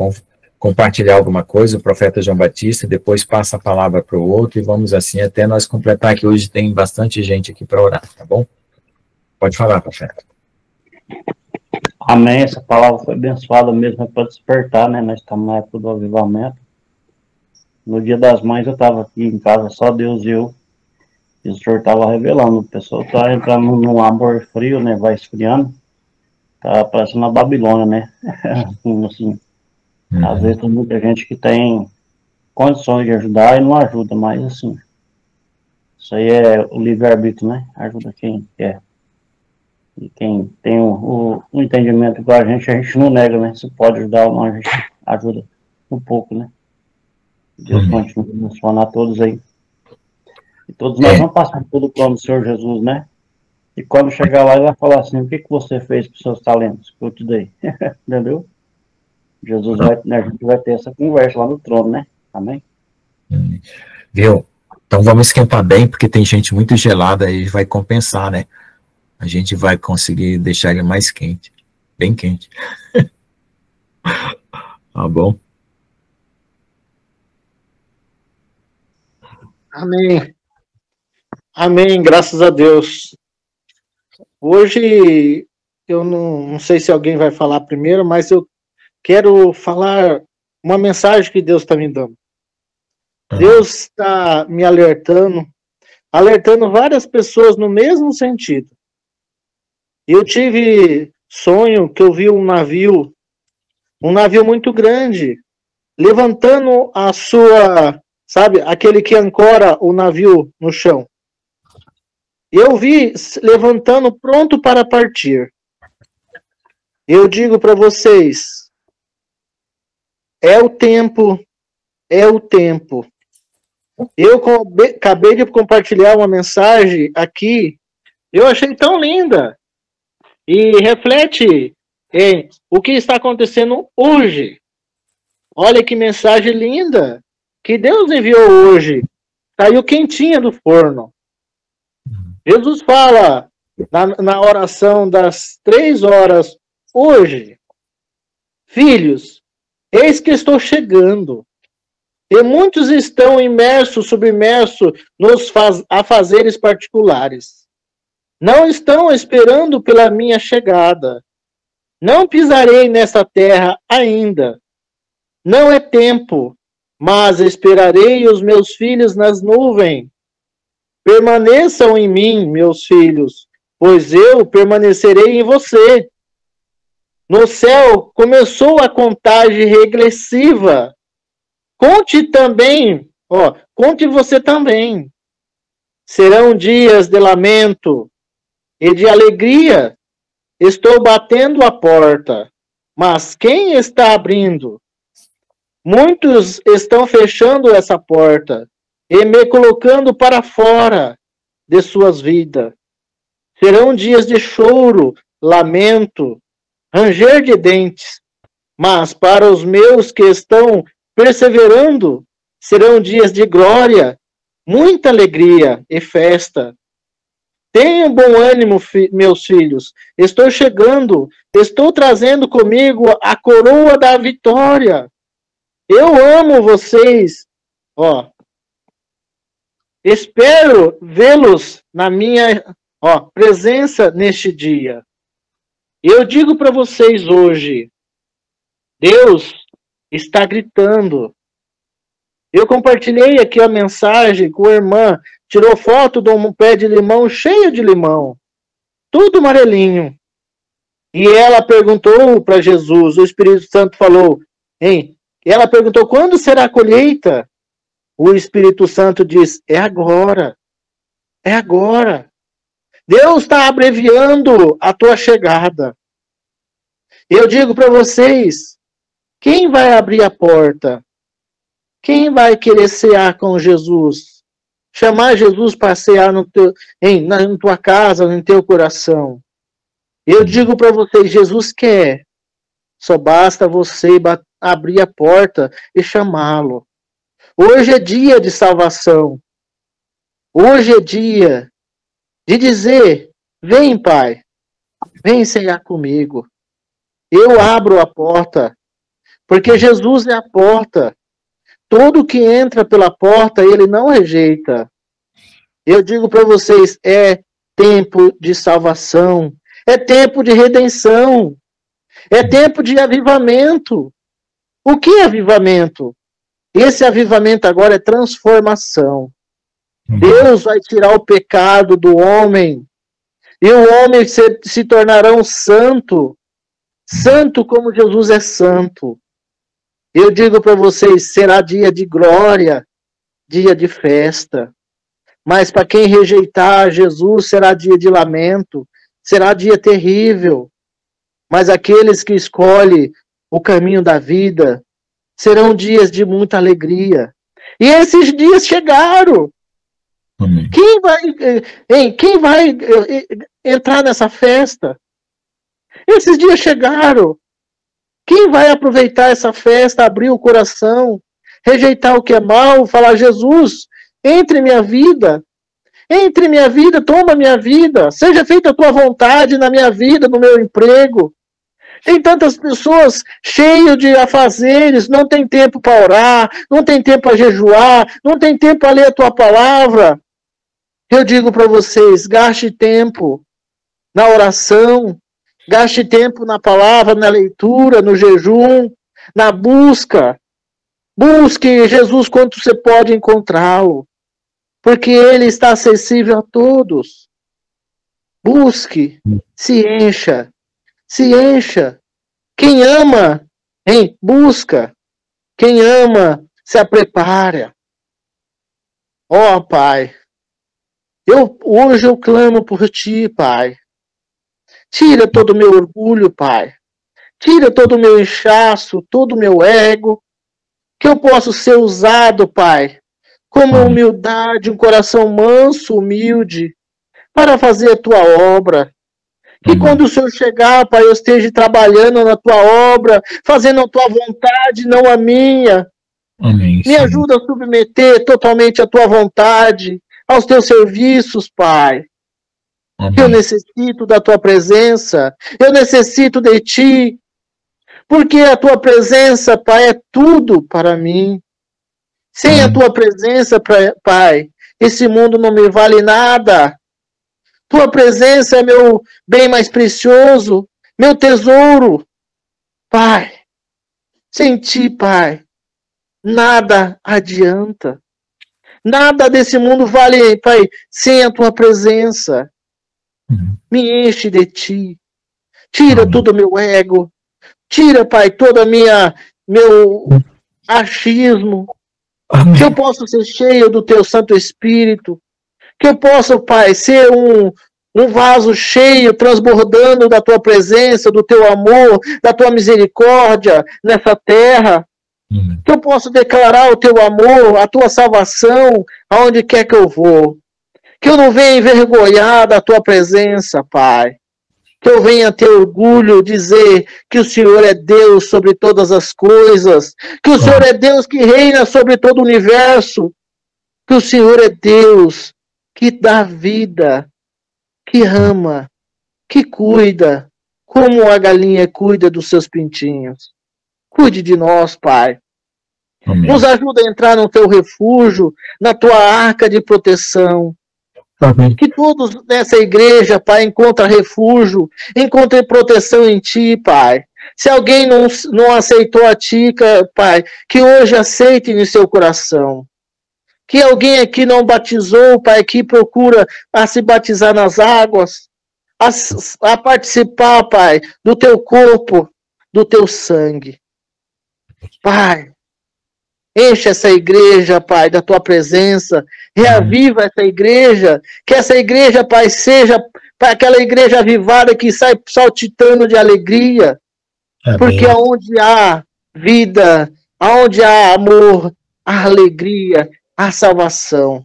compartilhar alguma coisa, o profeta João Batista, depois passa a palavra para o outro e vamos assim até nós completar, que hoje tem bastante gente aqui para orar, tá bom? Pode falar, profeta. Amém. Essa palavra foi abençoada mesmo para despertar, né? Nós estamos na época do avivamento. No Dia das Mães eu estava aqui em casa, só Deus e eu. E o Senhor estava revelando. O pessoal está entrando num amor frio, né? Vai esfriando. Tá parecendo uma Babilônia, né? Assim, às vezes tem muita gente que tem condições de ajudar e não ajuda, mas assim, isso aí é o livre-arbítrio, né? Ajuda quem quer. E quem tem o entendimento igual a gente não nega, né? Se pode ajudar ou não, a gente ajuda um pouco, né? Deus continue abençoando a todos aí. E todos nós vamos passar pelo plano do Senhor Jesus, né? E quando chegar lá, ele vai falar assim: o que você fez com os seus talentos que eu te dei? Entendeu? Jesus a gente vai ter essa conversa lá no trono, né? Amém? Viu? Então vamos esquentar bem, porque tem gente muito gelada e vai compensar, né? A gente vai conseguir deixar ele mais quente. Bem quente. Tá bom? Amém. Amém, graças a Deus. Hoje, eu não sei se alguém vai falar primeiro, mas eu quero falar uma mensagem que Deus está me dando. Deus está me alertando várias pessoas no mesmo sentido. Eu tive sonho que eu vi um navio muito grande, levantando a sua, sabe, aquele que ancora o navio no chão. Eu vi levantando pronto para partir. Eu digo para vocês, é o tempo. Eu acabei de compartilhar uma mensagem aqui, eu achei tão linda, e reflete em o que está acontecendo hoje. Olha que mensagem linda que Deus enviou hoje. Saiu quentinha do forno. Jesus fala na oração das 3 horas hoje: filhos, eis que estou chegando. E muitos estão submersos nos afazeres particulares. Não estão esperando pela minha chegada. Não pisarei nessa terra ainda. Não é tempo, mas esperarei os meus filhos nas nuvens. Permaneçam em mim, meus filhos, pois eu permanecerei em você. No céu começou a contagem regressiva. Conte você também. Serão dias de lamento e de alegria. Estou batendo a porta, mas quem está abrindo? Muitos estão fechando essa porta e me colocando para fora de suas vidas. Serão dias de choro, lamento, ranger de dentes, mas para os meus que estão perseverando, serão dias de glória, muita alegria e festa. Tenham bom ânimo, meus filhos. Estou chegando, estou trazendo comigo a coroa da vitória. Eu amo vocês. Espero vê-los na minha presença neste dia. Eu digo para vocês hoje, Deus está gritando. Eu compartilhei aqui a mensagem com a irmã, tirou foto de um pé de limão cheio de limão, tudo amarelinho. E ela perguntou para Jesus, o Espírito Santo falou, ela perguntou, quando será a colheita? O Espírito Santo diz, é agora. É agora. Deus está abreviando a tua chegada. Eu digo para vocês, quem vai abrir a porta? Quem vai querer cear com Jesus? Chamar Jesus para cear na tua casa, no teu coração. Eu digo para vocês, Jesus quer. Só basta você abrir a porta e chamá-lo. Hoje é dia de salvação. Hoje é dia de dizer, vem, Pai, vem cear comigo. Eu abro a porta, porque Jesus é a porta. Todo que entra pela porta, ele não rejeita. Eu digo para vocês, é tempo de salvação, é tempo de redenção, é tempo de avivamento. O que é avivamento? Esse avivamento agora é transformação. Deus vai tirar o pecado do homem, e o homem se tornará um santo, santo como Jesus é santo. Eu digo para vocês, será dia de glória, dia de festa. Mas para quem rejeitar Jesus, será dia de lamento, será dia terrível. Mas aqueles que escolhem o caminho da vida, serão dias de muita alegria. E esses dias chegaram. Amém. Quem vai entrar nessa festa? Esses dias chegaram. Quem vai aproveitar essa festa, abrir o coração, rejeitar o que é mal, falar, Jesus, entre em minha vida, toma minha vida, seja feita a tua vontade na minha vida, no meu emprego. Tem tantas pessoas cheias de afazeres, não tem tempo para orar, não tem tempo para jejuar, não tem tempo para ler a tua palavra. Eu digo para vocês, gaste tempo na oração, gaste tempo na palavra, na leitura, no jejum, na busca. Busque Jesus quanto você pode encontrá-lo, porque ele está acessível a todos. Busque, se encha. Se encha. Quem ama, busca. Quem ama, se prepara. Ó, Pai, Hoje eu clamo por ti, Pai. Tira todo o meu orgulho, Pai. Tira todo o meu inchaço, todo o meu ego. Que eu possa ser usado, Pai, com uma humildade, um coração manso, humilde, para fazer a tua obra. Que quando o Senhor chegar, Pai, eu esteja trabalhando na tua obra, fazendo a tua vontade, não a minha. Amém. Me ajuda a submeter totalmente a tua vontade, aos teus serviços, Pai. Amém. Eu necessito da tua presença, eu necessito de ti, porque a tua presença, Pai, é tudo para mim. Sem a tua presença, Pai, esse mundo não me vale nada. Tua presença é meu bem mais precioso, meu tesouro. Pai, sem ti, Pai, nada adianta. Nada desse mundo vale, Pai, sem a tua presença. Me enche de ti. Tira todo o meu ego. Tira, Pai, todo meu achismo. Que eu possa ser cheio do teu Santo Espírito. Que eu possa, Pai, ser um vaso cheio, transbordando da tua presença, do teu amor, da tua misericórdia nessa terra. Que eu possa declarar o teu amor, a tua salvação, aonde quer que eu vou. Que eu não venha envergonhar da tua presença, Pai. Que eu venha ter orgulho, dizer que o Senhor é Deus sobre todas as coisas. Que o Senhor é Deus que reina sobre todo o universo. Que o Senhor é Deus que dá vida, que ama, que cuida, como a galinha cuida dos seus pintinhos. Cuide de nós, Pai. Amém. Nos ajuda a entrar no teu refúgio, na tua arca de proteção. Amém. Que todos nessa igreja, Pai, encontrem refúgio, encontrem proteção em ti, Pai. Se alguém não aceitou a ti, Pai, que hoje aceite no seu coração. Que alguém aqui não batizou, Pai, que procura a se batizar nas águas, a participar, Pai, do teu corpo, do teu sangue. Pai, enche essa igreja, Pai, da tua presença. Reaviva essa igreja. Que essa igreja, Pai, seja aquela igreja avivada que sai saltitando de alegria. Amém. Porque aonde há vida, aonde há amor, há alegria, há salvação.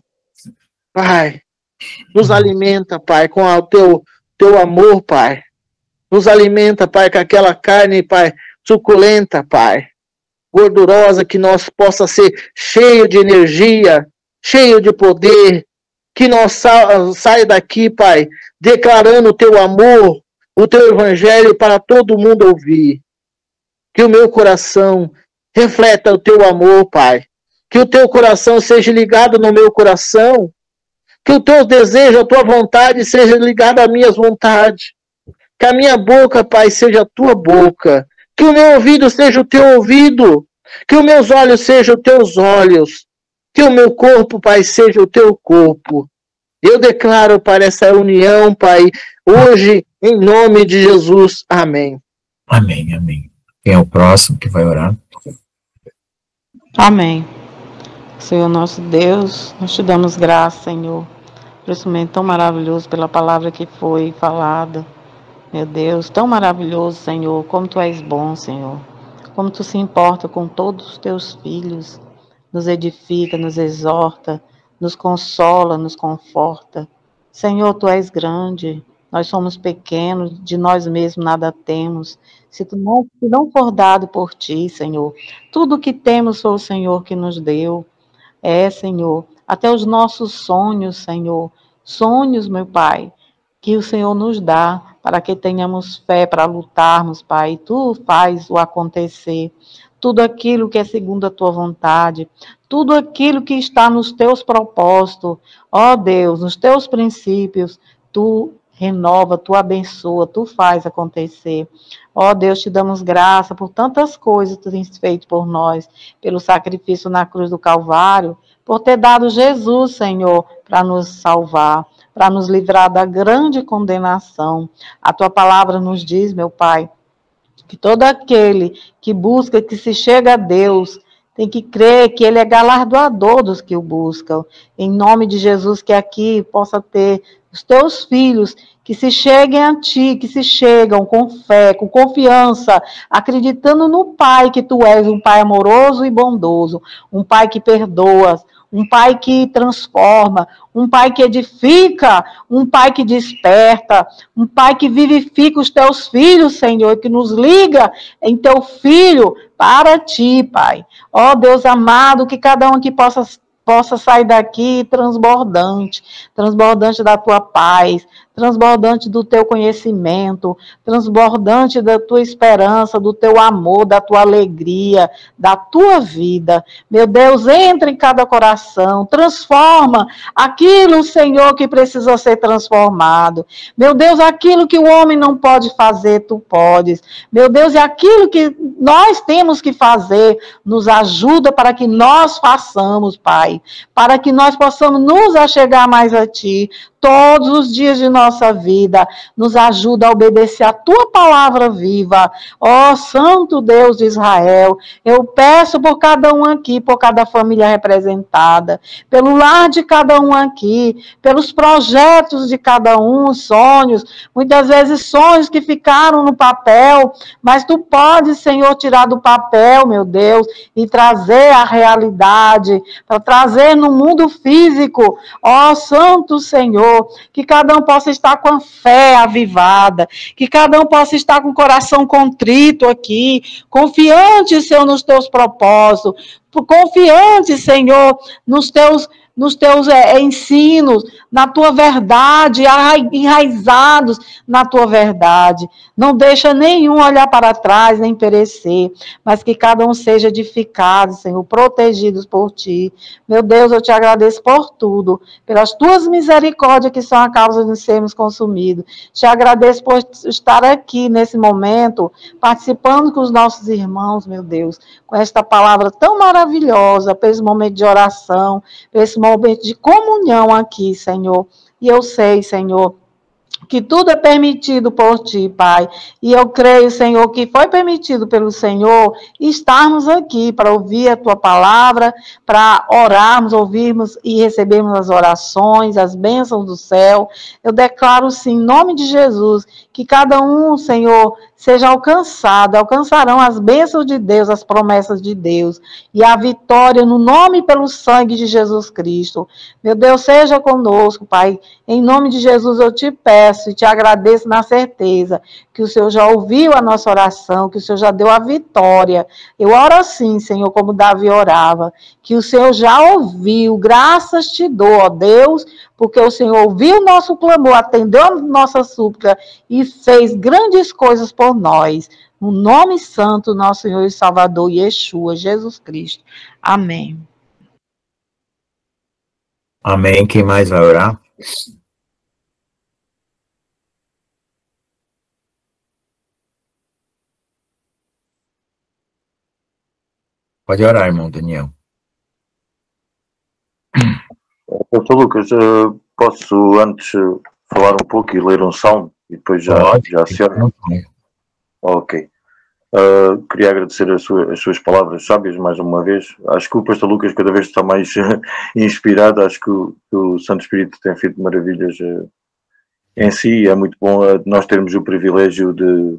Pai, nos alimenta, Pai, com o teu amor, Pai. Nos alimenta, Pai, com aquela carne, Pai, suculenta, Pai. Gordurosa, que nós possa ser cheio de energia, cheio de poder, que nós saia daqui, Pai, declarando o teu amor, o teu evangelho para todo mundo ouvir. Que o meu coração refleta o teu amor, Pai. Que o teu coração seja ligado no meu coração. Que o teu desejo, a tua vontade seja ligada às minhas vontades. Que a minha boca, Pai, seja a tua boca. Que o meu ouvido seja o teu ouvido. Que os meus olhos sejam os teus olhos. Que o meu corpo, Pai, seja o teu corpo. Eu declaro, Pai, essa união, Pai, hoje, em nome de Jesus. Amém. Amém, amém. Quem é o próximo que vai orar? Amém. Senhor nosso Deus, nós te damos graça, Senhor, por esse momento tão maravilhoso, pela palavra que foi falada. Meu Deus, tão maravilhoso, Senhor, como tu és bom, Senhor. Como tu se importa com todos os teus filhos. Nos edifica, nos exorta, nos consola, nos conforta. Senhor, tu és grande. Nós somos pequenos, de nós mesmos nada temos. Se não for dado por ti, Senhor, tudo o que temos foi o Senhor que nos deu. Senhor, até os nossos sonhos, Senhor, sonhos, meu Pai, que o Senhor nos dá para que tenhamos fé para lutarmos, Pai. Tu faz o acontecer. Tudo aquilo que é segundo a tua vontade, tudo aquilo que está nos teus propósitos, ó Deus, nos teus princípios, tu renova, tu abençoa, tu faz acontecer. Ó Deus, te damos graça por tantas coisas que tu tens feito por nós, pelo sacrifício na cruz do Calvário, por ter dado Jesus, Senhor, para nos salvar, para nos livrar da grande condenação. A tua palavra nos diz, meu Pai, que todo aquele que busca, que se chega a Deus, tem que crer que Ele é galardoador dos que o buscam. Em nome de Jesus, que aqui possa ter os teus filhos que se cheguem a Ti, que se chegam com fé, com confiança, acreditando no Pai, que Tu és um Pai amoroso e bondoso, um Pai que perdoa, um Pai que transforma, um Pai que edifica, um Pai que desperta, um Pai que vivifica os Teus filhos, Senhor, que nos liga em Teu Filho para Ti, Pai. Ó Deus amado, que cada um aqui possa sair daqui transbordante da Tua paz, transbordante do Teu conhecimento, transbordante da Tua esperança, do Teu amor, da Tua alegria, da Tua vida. Meu Deus, entra em cada coração, transforma aquilo, Senhor, que precisa ser transformado. Meu Deus, aquilo que o homem não pode fazer, Tu podes. Meu Deus, e aquilo que nós temos que fazer, nos ajuda para que nós façamos, Pai, para que nós possamos nos achegar mais a Ti, todos os dias de nossa vida, nos ajuda a obedecer a Tua palavra viva. Ó Santo Deus de Israel, eu peço por cada um aqui, por cada família representada, pelo lar de cada um aqui, pelos projetos de cada um, sonhos, muitas vezes sonhos que ficaram no papel, mas Tu podes, Senhor, tirar do papel, meu Deus, e trazer a realidade, para trazer no mundo físico. Ó Santo Senhor, que cada um possa estar com a fé avivada, que cada um possa estar com o coração contrito aqui, confiante, Senhor, nos Teus propósitos, confiante, Senhor, nos Teus ensinos, na Tua verdade, enraizados na Tua verdade. Não deixa nenhum olhar para trás, nem perecer, mas que cada um seja edificado, Senhor, protegidos por Ti. Meu Deus, eu Te agradeço por tudo, pelas Tuas misericórdias que são a causa de sermos consumidos. Te agradeço por estar aqui nesse momento, participando com os nossos irmãos, meu Deus, com esta palavra tão maravilhosa, por esse momento de oração, por esse momento de comunhão aqui, Senhor. E eu sei, Senhor, que tudo é permitido por Ti, Pai. E eu creio, Senhor, que foi permitido pelo Senhor estarmos aqui para ouvir a Tua palavra, para orarmos, ouvirmos e recebermos as orações, as bênçãos do céu. Eu declaro, sim, em nome de Jesus, que cada um, Senhor, seja alcançado, alcançarão as bênçãos de Deus, as promessas de Deus, e a vitória no nome e pelo sangue de Jesus Cristo. Meu Deus, seja conosco, Pai. Em nome de Jesus eu Te peço e Te agradeço na certeza que o Senhor já ouviu a nossa oração, que o Senhor já deu a vitória. Eu oro assim, Senhor, como Davi orava, que o Senhor já ouviu, graças Te dou, ó Deus, porque o Senhor ouviu o nosso clamor, atendeu a nossa súplica e fez grandes coisas por nós. No nome santo, nosso Senhor e Salvador, Yeshua, Jesus Cristo. Amém. Amém. Quem mais vai orar? Pode orar, irmão Daniel. Pastor Lucas, posso antes falar um pouco e ler um salmo e depois já aciono? Ok. Queria agradecer as suas palavras sábias mais uma vez. Acho que o Pastor Lucas cada vez está mais inspirado. Acho que o Santo Espírito tem feito maravilhas em si. É muito bom nós termos o privilégio de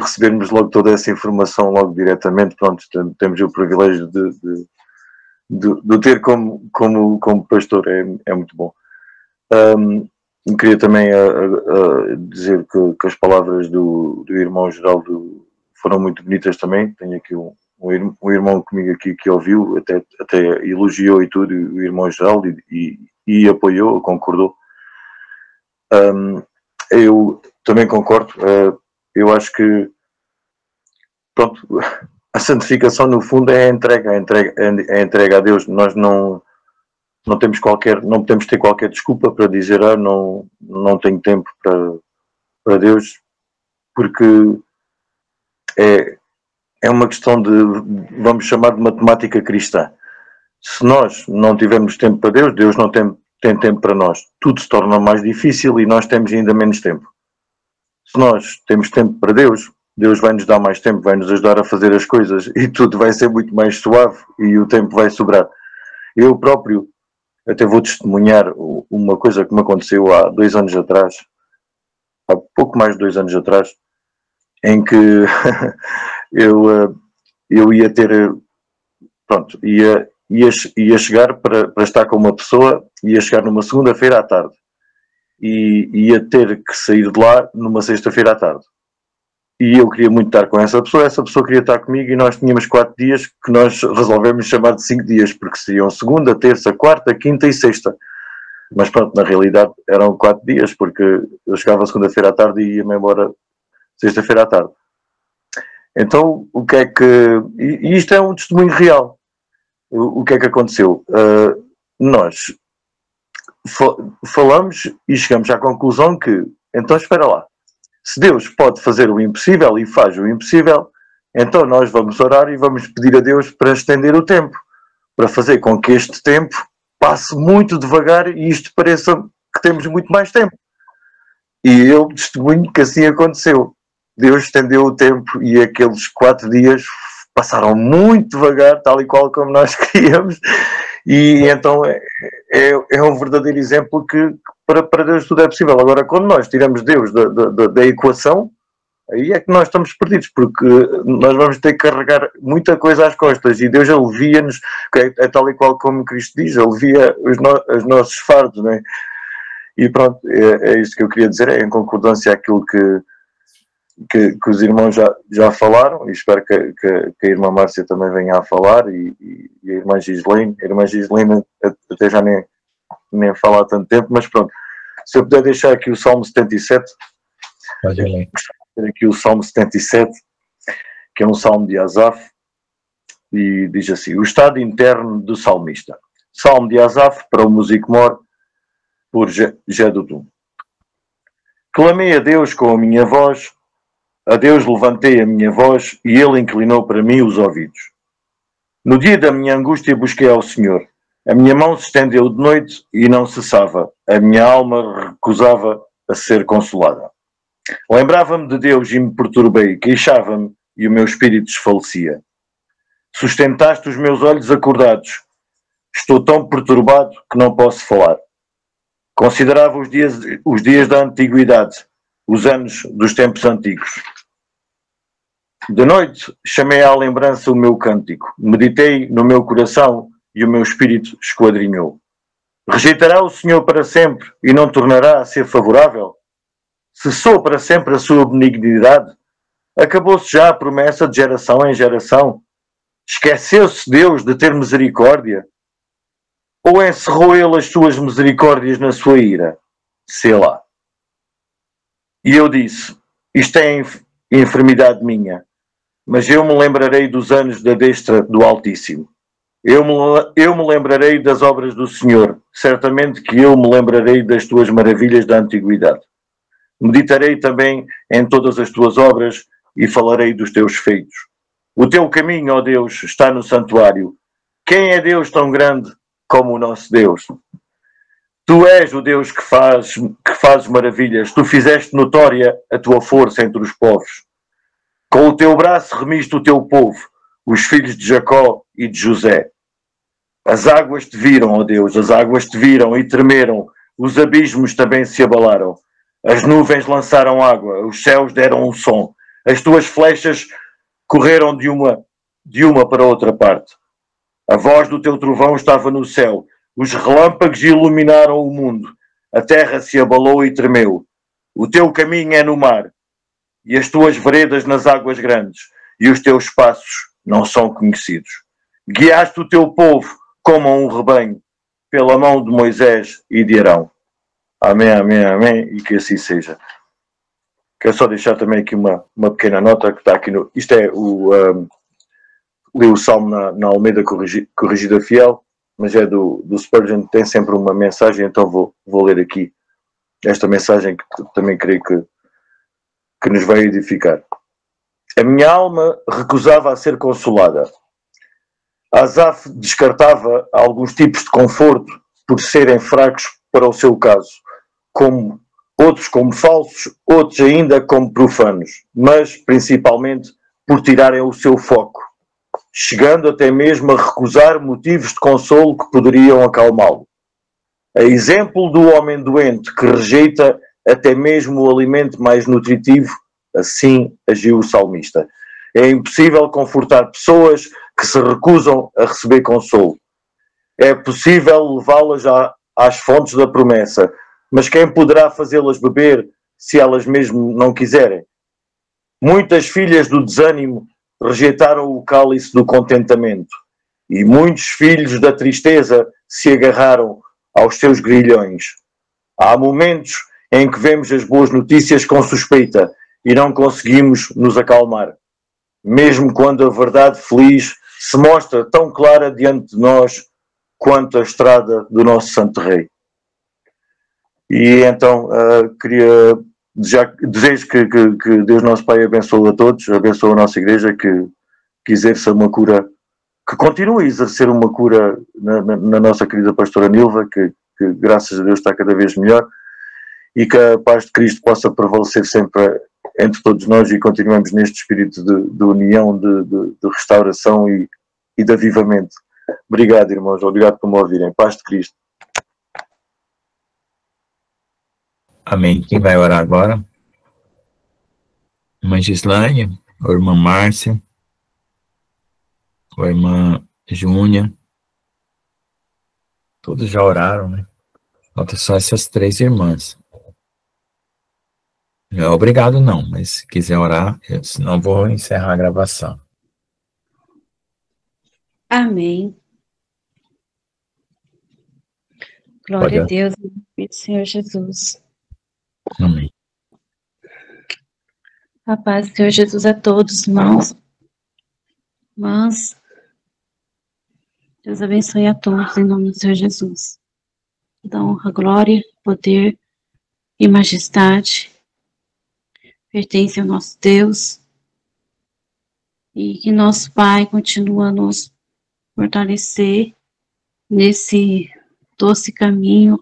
recebermos logo toda essa informação logo diretamente. Pronto, temos o privilégio de ter como pastor. É muito bom. Queria também dizer que as palavras do irmão Geraldo foram muito bonitas também. Tenho aqui um irmão comigo aqui que ouviu, até elogiou e tudo, o irmão Geraldo, e apoiou, concordou. Eu também concordo. Eu acho que, pronto, a santificação no fundo é a entrega a Deus. Nós não podemos ter qualquer desculpa para dizer não tenho tempo para Deus, porque é uma questão de, vamos chamar de matemática cristã. Se nós não tivermos tempo para Deus, Deus não tem tempo para nós. Tudo se torna mais difícil e nós temos ainda menos tempo. Se nós temos tempo para Deus, Deus vai nos dar mais tempo, vai nos ajudar a fazer as coisas e tudo vai ser muito mais suave e o tempo vai sobrar. Eu próprio até vou testemunhar uma coisa que me aconteceu há 2 anos atrás, há pouco mais de 2 anos atrás, em que eu ia ter, pronto, ia chegar para estar com uma pessoa, ia chegar numa segunda-feira à tarde e ia ter que sair de lá numa sexta-feira à tarde. E eu queria muito estar com essa pessoa queria estar comigo e nós tínhamos 4 dias que nós resolvemos chamar de 5 dias, porque seriam segunda, terça, quarta, quinta e sexta. Mas pronto, na realidade eram 4 dias, porque eu chegava segunda-feira à tarde e ia-me embora sexta-feira à tarde. Então, o que é que... E isto é um testemunho real. O que é que aconteceu? Nós falamos e chegamos à conclusão que, então espera lá, se Deus pode fazer o impossível e faz o impossível, então nós vamos orar e vamos pedir a Deus para estender o tempo, para fazer com que este tempo passe muito devagar e isto pareça que temos muito mais tempo. E eu testemunho que assim aconteceu. Deus estendeu o tempo e aqueles 4 dias passaram muito devagar, tal e qual como nós queríamos, e então é um verdadeiro exemplo que para Deus tudo é possível. Agora, quando nós tiramos Deus da equação, aí é que nós estamos perdidos, porque nós vamos ter que carregar muita coisa às costas, e Deus alivia-nos, é tal e qual como Cristo diz, alivia os nossos fardos, não é? E pronto, é isto que eu queria dizer, é em concordância àquilo que os irmãos já falaram, e espero que a irmã Márcia também venha a falar, e a irmã Gislene. A irmã Gislene até já nem fala há tanto tempo, mas pronto, se eu puder deixar aqui o Salmo 77, pode ler. Aqui o Salmo 77, que é um salmo de Asaf, e diz assim: o estado interno do salmista. Salmo de Asaf para o músico-mor, por Jedutum. Clamei a Deus com a minha voz, a Deus levantei a minha voz, e Ele inclinou para mim os ouvidos. No dia da minha angústia busquei ao Senhor. A minha mão se estendeu de noite e não cessava. A minha alma recusava a ser consolada. Lembrava-me de Deus e me perturbei, queixava-me e o meu espírito desfalecia. Sustentaste os meus olhos acordados. Estou tão perturbado que não posso falar. Considerava os dias da antiguidade, os anos dos tempos antigos. De noite chamei à lembrança o meu cântico, meditei no meu coração e o meu espírito esquadrinhou. Rejeitará o Senhor para sempre e não tornará a ser favorável? Cessou para sempre a sua benignidade? Acabou-se já a promessa de geração em geração? Esqueceu-se Deus de ter misericórdia? Ou encerrou Ele as suas misericórdias na sua ira? Sei lá. E eu disse, isto é enfermidade minha, mas eu me lembrarei dos anos da destra do Altíssimo. Eu me lembrarei das obras do Senhor, certamente que eu me lembrarei das tuas maravilhas da antiguidade. Meditarei também em todas as tuas obras e falarei dos teus feitos. O teu caminho, ó Deus, está no santuário. Quem é Deus tão grande como o nosso Deus? Tu és o Deus que fazes maravilhas. Tu fizeste notória a tua força entre os povos. Com o teu braço remiste o teu povo, os filhos de Jacó e de José. As águas te viram, ó Deus, as águas te viram e tremeram. Os abismos também se abalaram. As nuvens lançaram água, os céus deram um som. As tuas flechas correram de uma para outra parte. A voz do teu trovão estava no céu. Os relâmpagos iluminaram o mundo. A terra se abalou e tremeu. O teu caminho é no mar, e as tuas veredas nas águas grandes, e os teus passos não são conhecidos. Guiaste o teu povo como a um rebanho, pela mão de Moisés e de Arão. Amém, amém, amém, e que assim seja. Quero só deixar também aqui uma pequena nota que está aqui no... Isto é li o Salmo na Almeida Corrigida Fiel, mas é do Spurgeon, tem sempre uma mensagem, então vou ler aqui esta mensagem que também creio que nos vai edificar. A minha alma recusava a ser consolada. Asaf descartava alguns tipos de conforto por serem fracos para o seu caso, como outros como falsos, outros ainda como profanos, mas principalmente por tirarem o seu foco, chegando até mesmo a recusar motivos de consolo que poderiam acalmá-lo. A exemplo do homem doente que rejeita até mesmo o alimento mais nutritivo, assim agiu o salmista. É impossível confortar pessoas que se recusam a receber consolo. É possível levá-las às fontes da promessa, mas quem poderá fazê-las beber se elas mesmo não quiserem? Muitas filhas do desânimo rejeitaram o cálice do contentamento, e muitos filhos da tristeza se agarraram aos seus grilhões. Há momentos em que vemos as boas notícias com suspeita e não conseguimos nos acalmar, mesmo quando a verdade feliz se mostra tão clara diante de nós quanto a estrada do nosso Santo Rei. E então desejo que Deus nosso Pai abençoe a todos, abençoe a nossa igreja, que exerça uma cura, que continue a exercer uma cura na nossa querida pastora Nilva, que graças a Deus está cada vez melhor, e que a paz de Cristo possa prevalecer sempre entre todos nós e continuemos neste espírito de união, de restauração e de avivamento. Obrigado, irmãos, obrigado por me ouvirem. Paz de Cristo. Amém. Quem vai orar agora? Irmã Gislaine, ou irmã Márcia, ou irmã Júnia. Todos já oraram, né? Falta só essas 3 irmãs. Não é obrigado não, mas se quiser orar, senão vou encerrar a gravação. Amém. Glória a Deus, Senhor Jesus. Amém. A paz do Senhor Jesus a todos, irmãos. Irmãs, Deus abençoe a todos, em nome do Senhor Jesus. Toda honra, glória, poder e majestade pertence ao nosso Deus. E que nosso Pai continue a nos fortalecer nesse doce caminho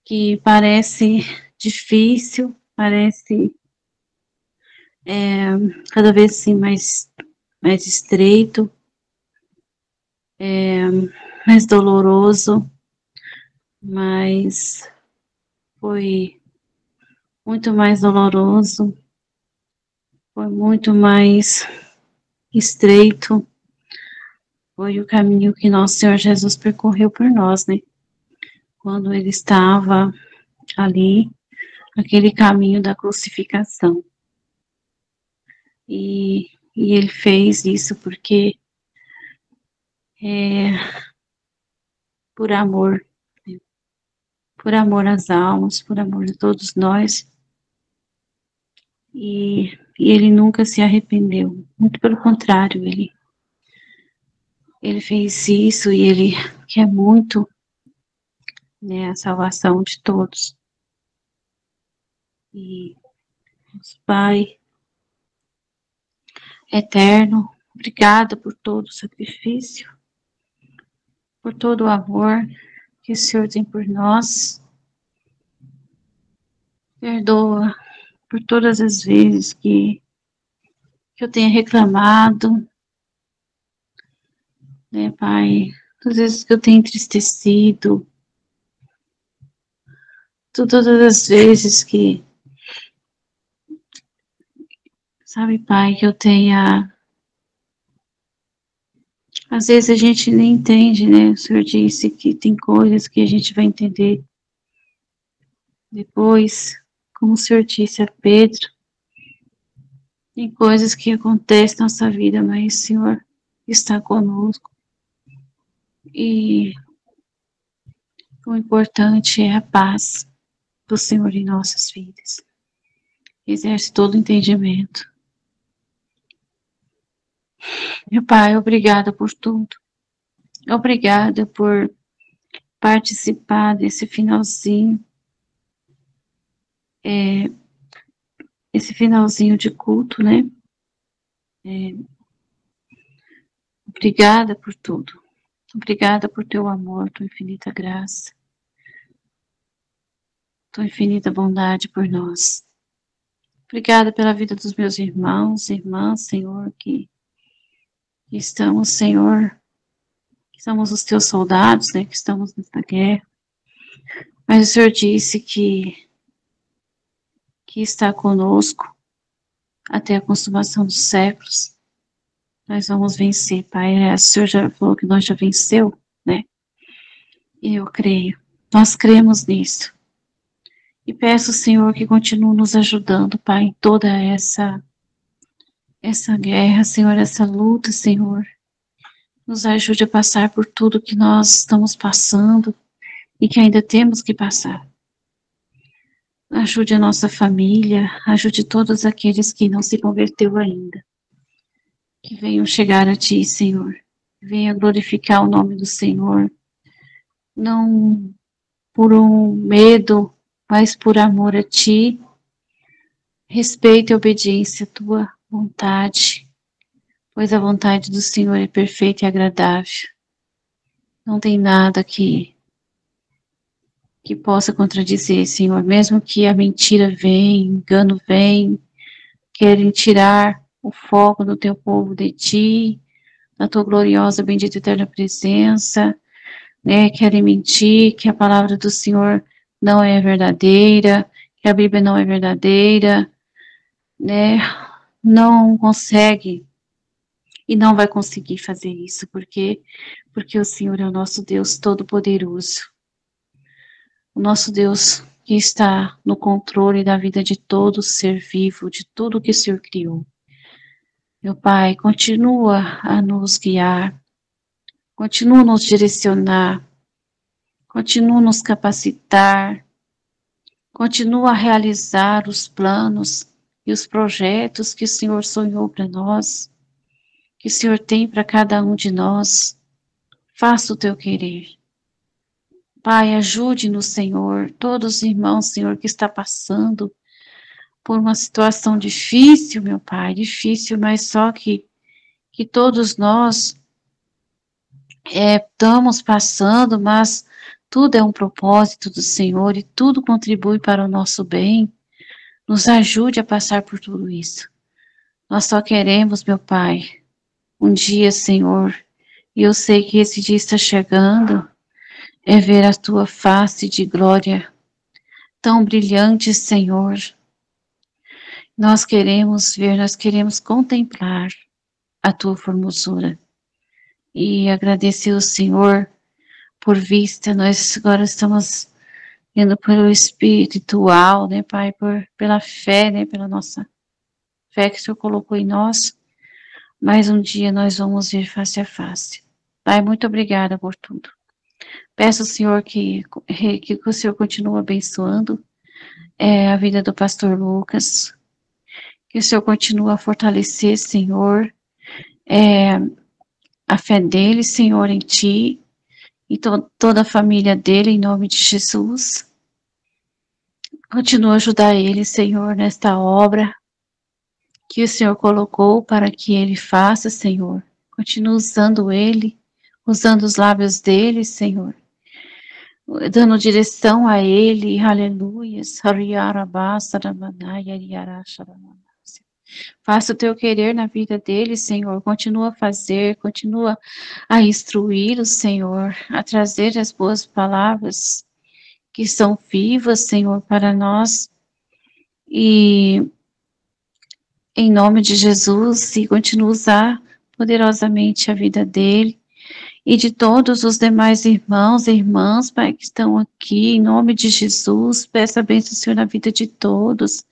que parece difícil, parece cada vez assim mais estreito, mais doloroso, mas foi muito mais doloroso, foi muito mais estreito, foi o caminho que nosso Senhor Jesus percorreu por nós, né? Quando ele estava ali, aquele caminho da crucificação. E ele fez isso porque por amor às almas, por amor a todos nós. E ele nunca se arrependeu, muito pelo contrário, ele fez isso e ele quer muito, né, a salvação de todos. E nosso Pai eterno, obrigada por todo o sacrifício, por todo o amor que o Senhor tem por nós. Perdoa por todas as vezes que eu tenha reclamado, né, Pai? Todas as vezes que eu tenho entristecido, todas as vezes que, sabe, Pai, que eu tenha... Às vezes a gente nem entende, né? O Senhor disse que tem coisas que a gente vai entender depois, como o Senhor disse a Pedro, tem coisas que acontecem na nossa vida, mas o Senhor está conosco. E o importante é a paz do Senhor em nossas vidas. Exerce todo o entendimento. Meu Pai, obrigada por tudo. Obrigada por participar desse finalzinho. Esse finalzinho de culto, né? Obrigada por tudo. Obrigada por teu amor, tua infinita graça. tua infinita bondade por nós. Obrigada pela vida dos meus irmãos e irmãs, Senhor, que estamos, Senhor, que somos os teus soldados, né, que estamos nesta guerra. Mas o Senhor disse que está conosco até a consumação dos séculos. Nós vamos vencer, Pai. O Senhor já falou que nós já venceu, né? E eu creio. Nós cremos nisso. E peço, Senhor, que continue nos ajudando, Pai, em toda essa guerra, Senhor, essa luta, Senhor. Nos ajude a passar por tudo que nós estamos passando e que ainda temos que passar. Ajude a nossa família, ajude todos aqueles que não se converteu ainda. Que venham chegar a Ti, Senhor. Venha glorificar o nome do Senhor. Não por um medo, mas por amor a Ti. Respeito e obediência à Tua vontade, pois a vontade do Senhor é perfeita e agradável. Não tem nada que possa contradizer, Senhor, mesmo que a mentira venha, engano venha, querem tirar o foco do Teu povo de Ti, da Tua gloriosa, bendita e eterna presença, né, querem mentir, que a palavra do Senhor não é verdadeira, que a Bíblia não é verdadeira, né, não consegue e não vai conseguir fazer isso, porque o Senhor é o nosso Deus Todo-Poderoso, o nosso Deus que está no controle da vida de todo ser vivo, de tudo que o Senhor criou. Meu Pai, continua a nos guiar, continua a nos direcionar, continua a nos capacitar, continua a realizar os planos e os projetos que o Senhor sonhou para nós, que o Senhor tem para cada um de nós. Faça o Teu querer. Pai, ajude-nos, Senhor, todos os irmãos, Senhor, que está passando por uma situação difícil, meu Pai, difícil, mas só que todos nós estamos passando, mas tudo é um propósito do Senhor e tudo contribui para o nosso bem. Nos ajude a passar por tudo isso. Nós só queremos, meu Pai, um dia, Senhor, e eu sei que esse dia está chegando, é ver a Tua face de glória tão brilhante, Senhor. Nós queremos ver, nós queremos contemplar a Tua formosura e agradecer ao Senhor por vista. Nós agora estamos indo pelo espiritual, né, Pai, pela fé, né, pela nossa fé que o Senhor colocou em nós, mas um dia nós vamos ver face a face. Pai, muito obrigada por tudo. Peço ao Senhor que o Senhor continue abençoando a vida do pastor Lucas, que o Senhor continue a fortalecer, Senhor, a fé dele, Senhor, em Ti, e toda a família dele, em nome de Jesus. Continua a ajudar ele, Senhor, nesta obra que o Senhor colocou para que ele faça, Senhor. Continua usando ele, usando os lábios dele, Senhor, dando direção a ele, aleluias. Faça o Teu querer na vida dele, Senhor. Continua a fazer, continua a instruir o Senhor, a trazer as boas palavras que são vivas, Senhor, para nós. E em nome de Jesus, e continua a usar poderosamente a vida dele e de todos os demais irmãos e irmãs, Pai, que estão aqui, em nome de Jesus. Peço a bênção, Senhor, na vida de todos.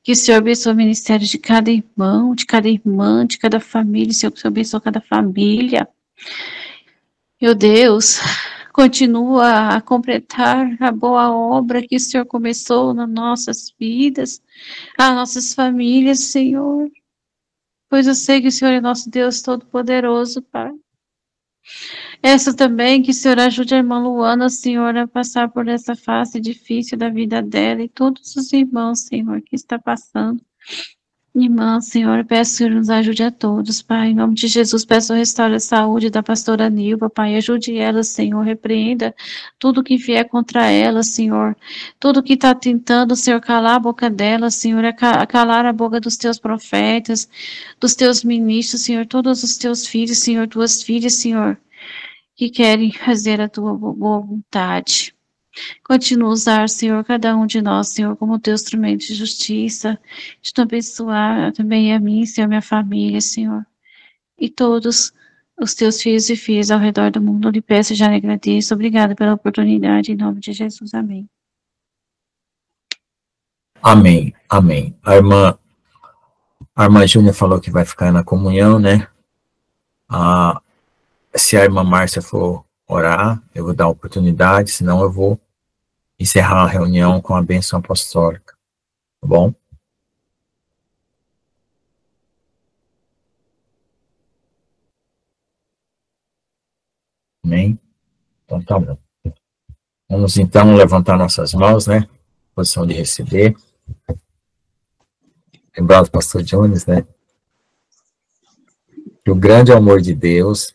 Que o Senhor abençoe o ministério de cada irmão, de cada irmã, de cada família. Senhor, que o Senhor abençoe cada família. Meu Deus, continua a completar a boa obra que o Senhor começou nas nossas vidas, as nossas famílias, Senhor. Pois eu sei que o Senhor é nosso Deus Todo-Poderoso, Pai. Essa também, que o Senhor ajude a irmã Luana, Senhor, a passar por essa fase difícil da vida dela e todos os irmãos, Senhor, que está passando. Irmã, Senhor, peço que o Senhor nos ajude a todos, Pai. Em nome de Jesus, peço restaure a saúde da pastora Nilva, Pai. Ajude ela, Senhor. Repreenda tudo que vier contra ela, Senhor. Tudo que está tentando, Senhor, calar a boca dela, Senhor. Calar a boca dos teus profetas, dos teus ministros, Senhor. Todos os teus filhos, Senhor. Tuas filhas, Senhor, que querem fazer a tua boa vontade. Continua a usar, Senhor, cada um de nós, Senhor, como teu instrumento de justiça, de te abençoar também a mim, Senhor, minha família, Senhor, e todos os teus filhos e filhas ao redor do mundo. Eu lhe peço e já lhe agradeço. Obrigada pela oportunidade, em nome de Jesus. Amém. Amém, amém. A irmã Júnia falou que vai ficar na comunhão, né? Se a irmã Márcia for orar, eu vou dar a oportunidade, senão eu vou encerrar a reunião com a bênção apostólica, tá bom? Amém? Então tá bom. Vamos então levantar nossas mãos, né? Posição de receber. Lembrar do pastor Jones, né? Que o grande amor de Deus,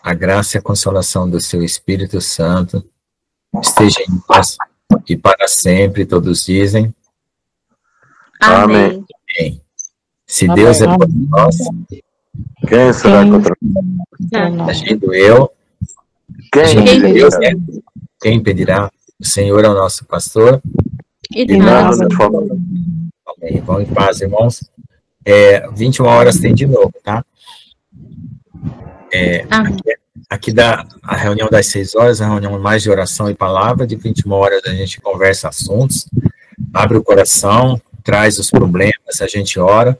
a graça e a consolação do seu Espírito Santo esteja em nós e para sempre, todos dizem. Amém. Amém. Se Deus é por nós, Quem será contra Tá. agindo eu, agindo Deus, né? Quem impedirá? O Senhor é o nosso pastor. E E nada nos falta. Amém. Vão em paz, irmãos. 21 horas tem de novo, tá? Aqui a reunião das 6 horas, a reunião mais de oração e palavra, de 21 horas a gente conversa assuntos, abre o coração, traz os problemas, a gente ora.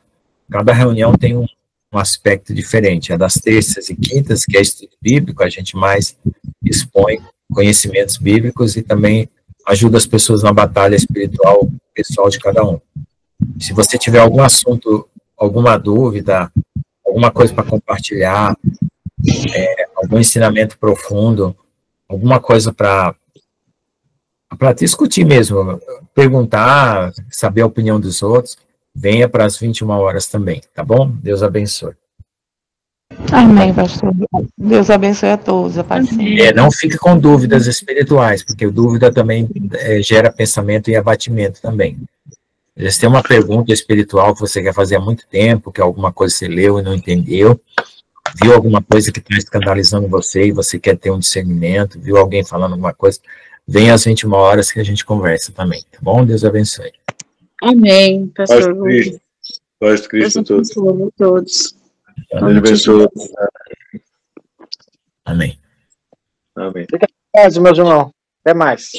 Cada reunião tem um aspecto diferente. A das terças e quintas, que é estudo bíblico, a gente mais expõe conhecimentos bíblicos e também ajuda as pessoas na batalha espiritual pessoal de cada um. Se você tiver algum assunto, alguma dúvida, alguma coisa para compartilhar, algum ensinamento profundo, alguma coisa para discutir mesmo, perguntar, saber a opinião dos outros, venha para as 21 horas também, tá bom? Deus abençoe. Amém, pastor. Deus abençoe a todos, a paz. Não fique com dúvidas espirituais, porque dúvida também gera pensamento e abatimento também. Se tem uma pergunta espiritual que você quer fazer há muito tempo, que alguma coisa você leu e não entendeu, viu alguma coisa que está escandalizando você e você quer ter um discernimento, viu alguém falando alguma coisa, vem às 21 horas que a gente conversa também, tá bom? Deus abençoe. Amém, pastor. Paz de Cristo a todos. Todos. Deus abençoe. Amém. Amém. Paz, meus irmãos. Até mais.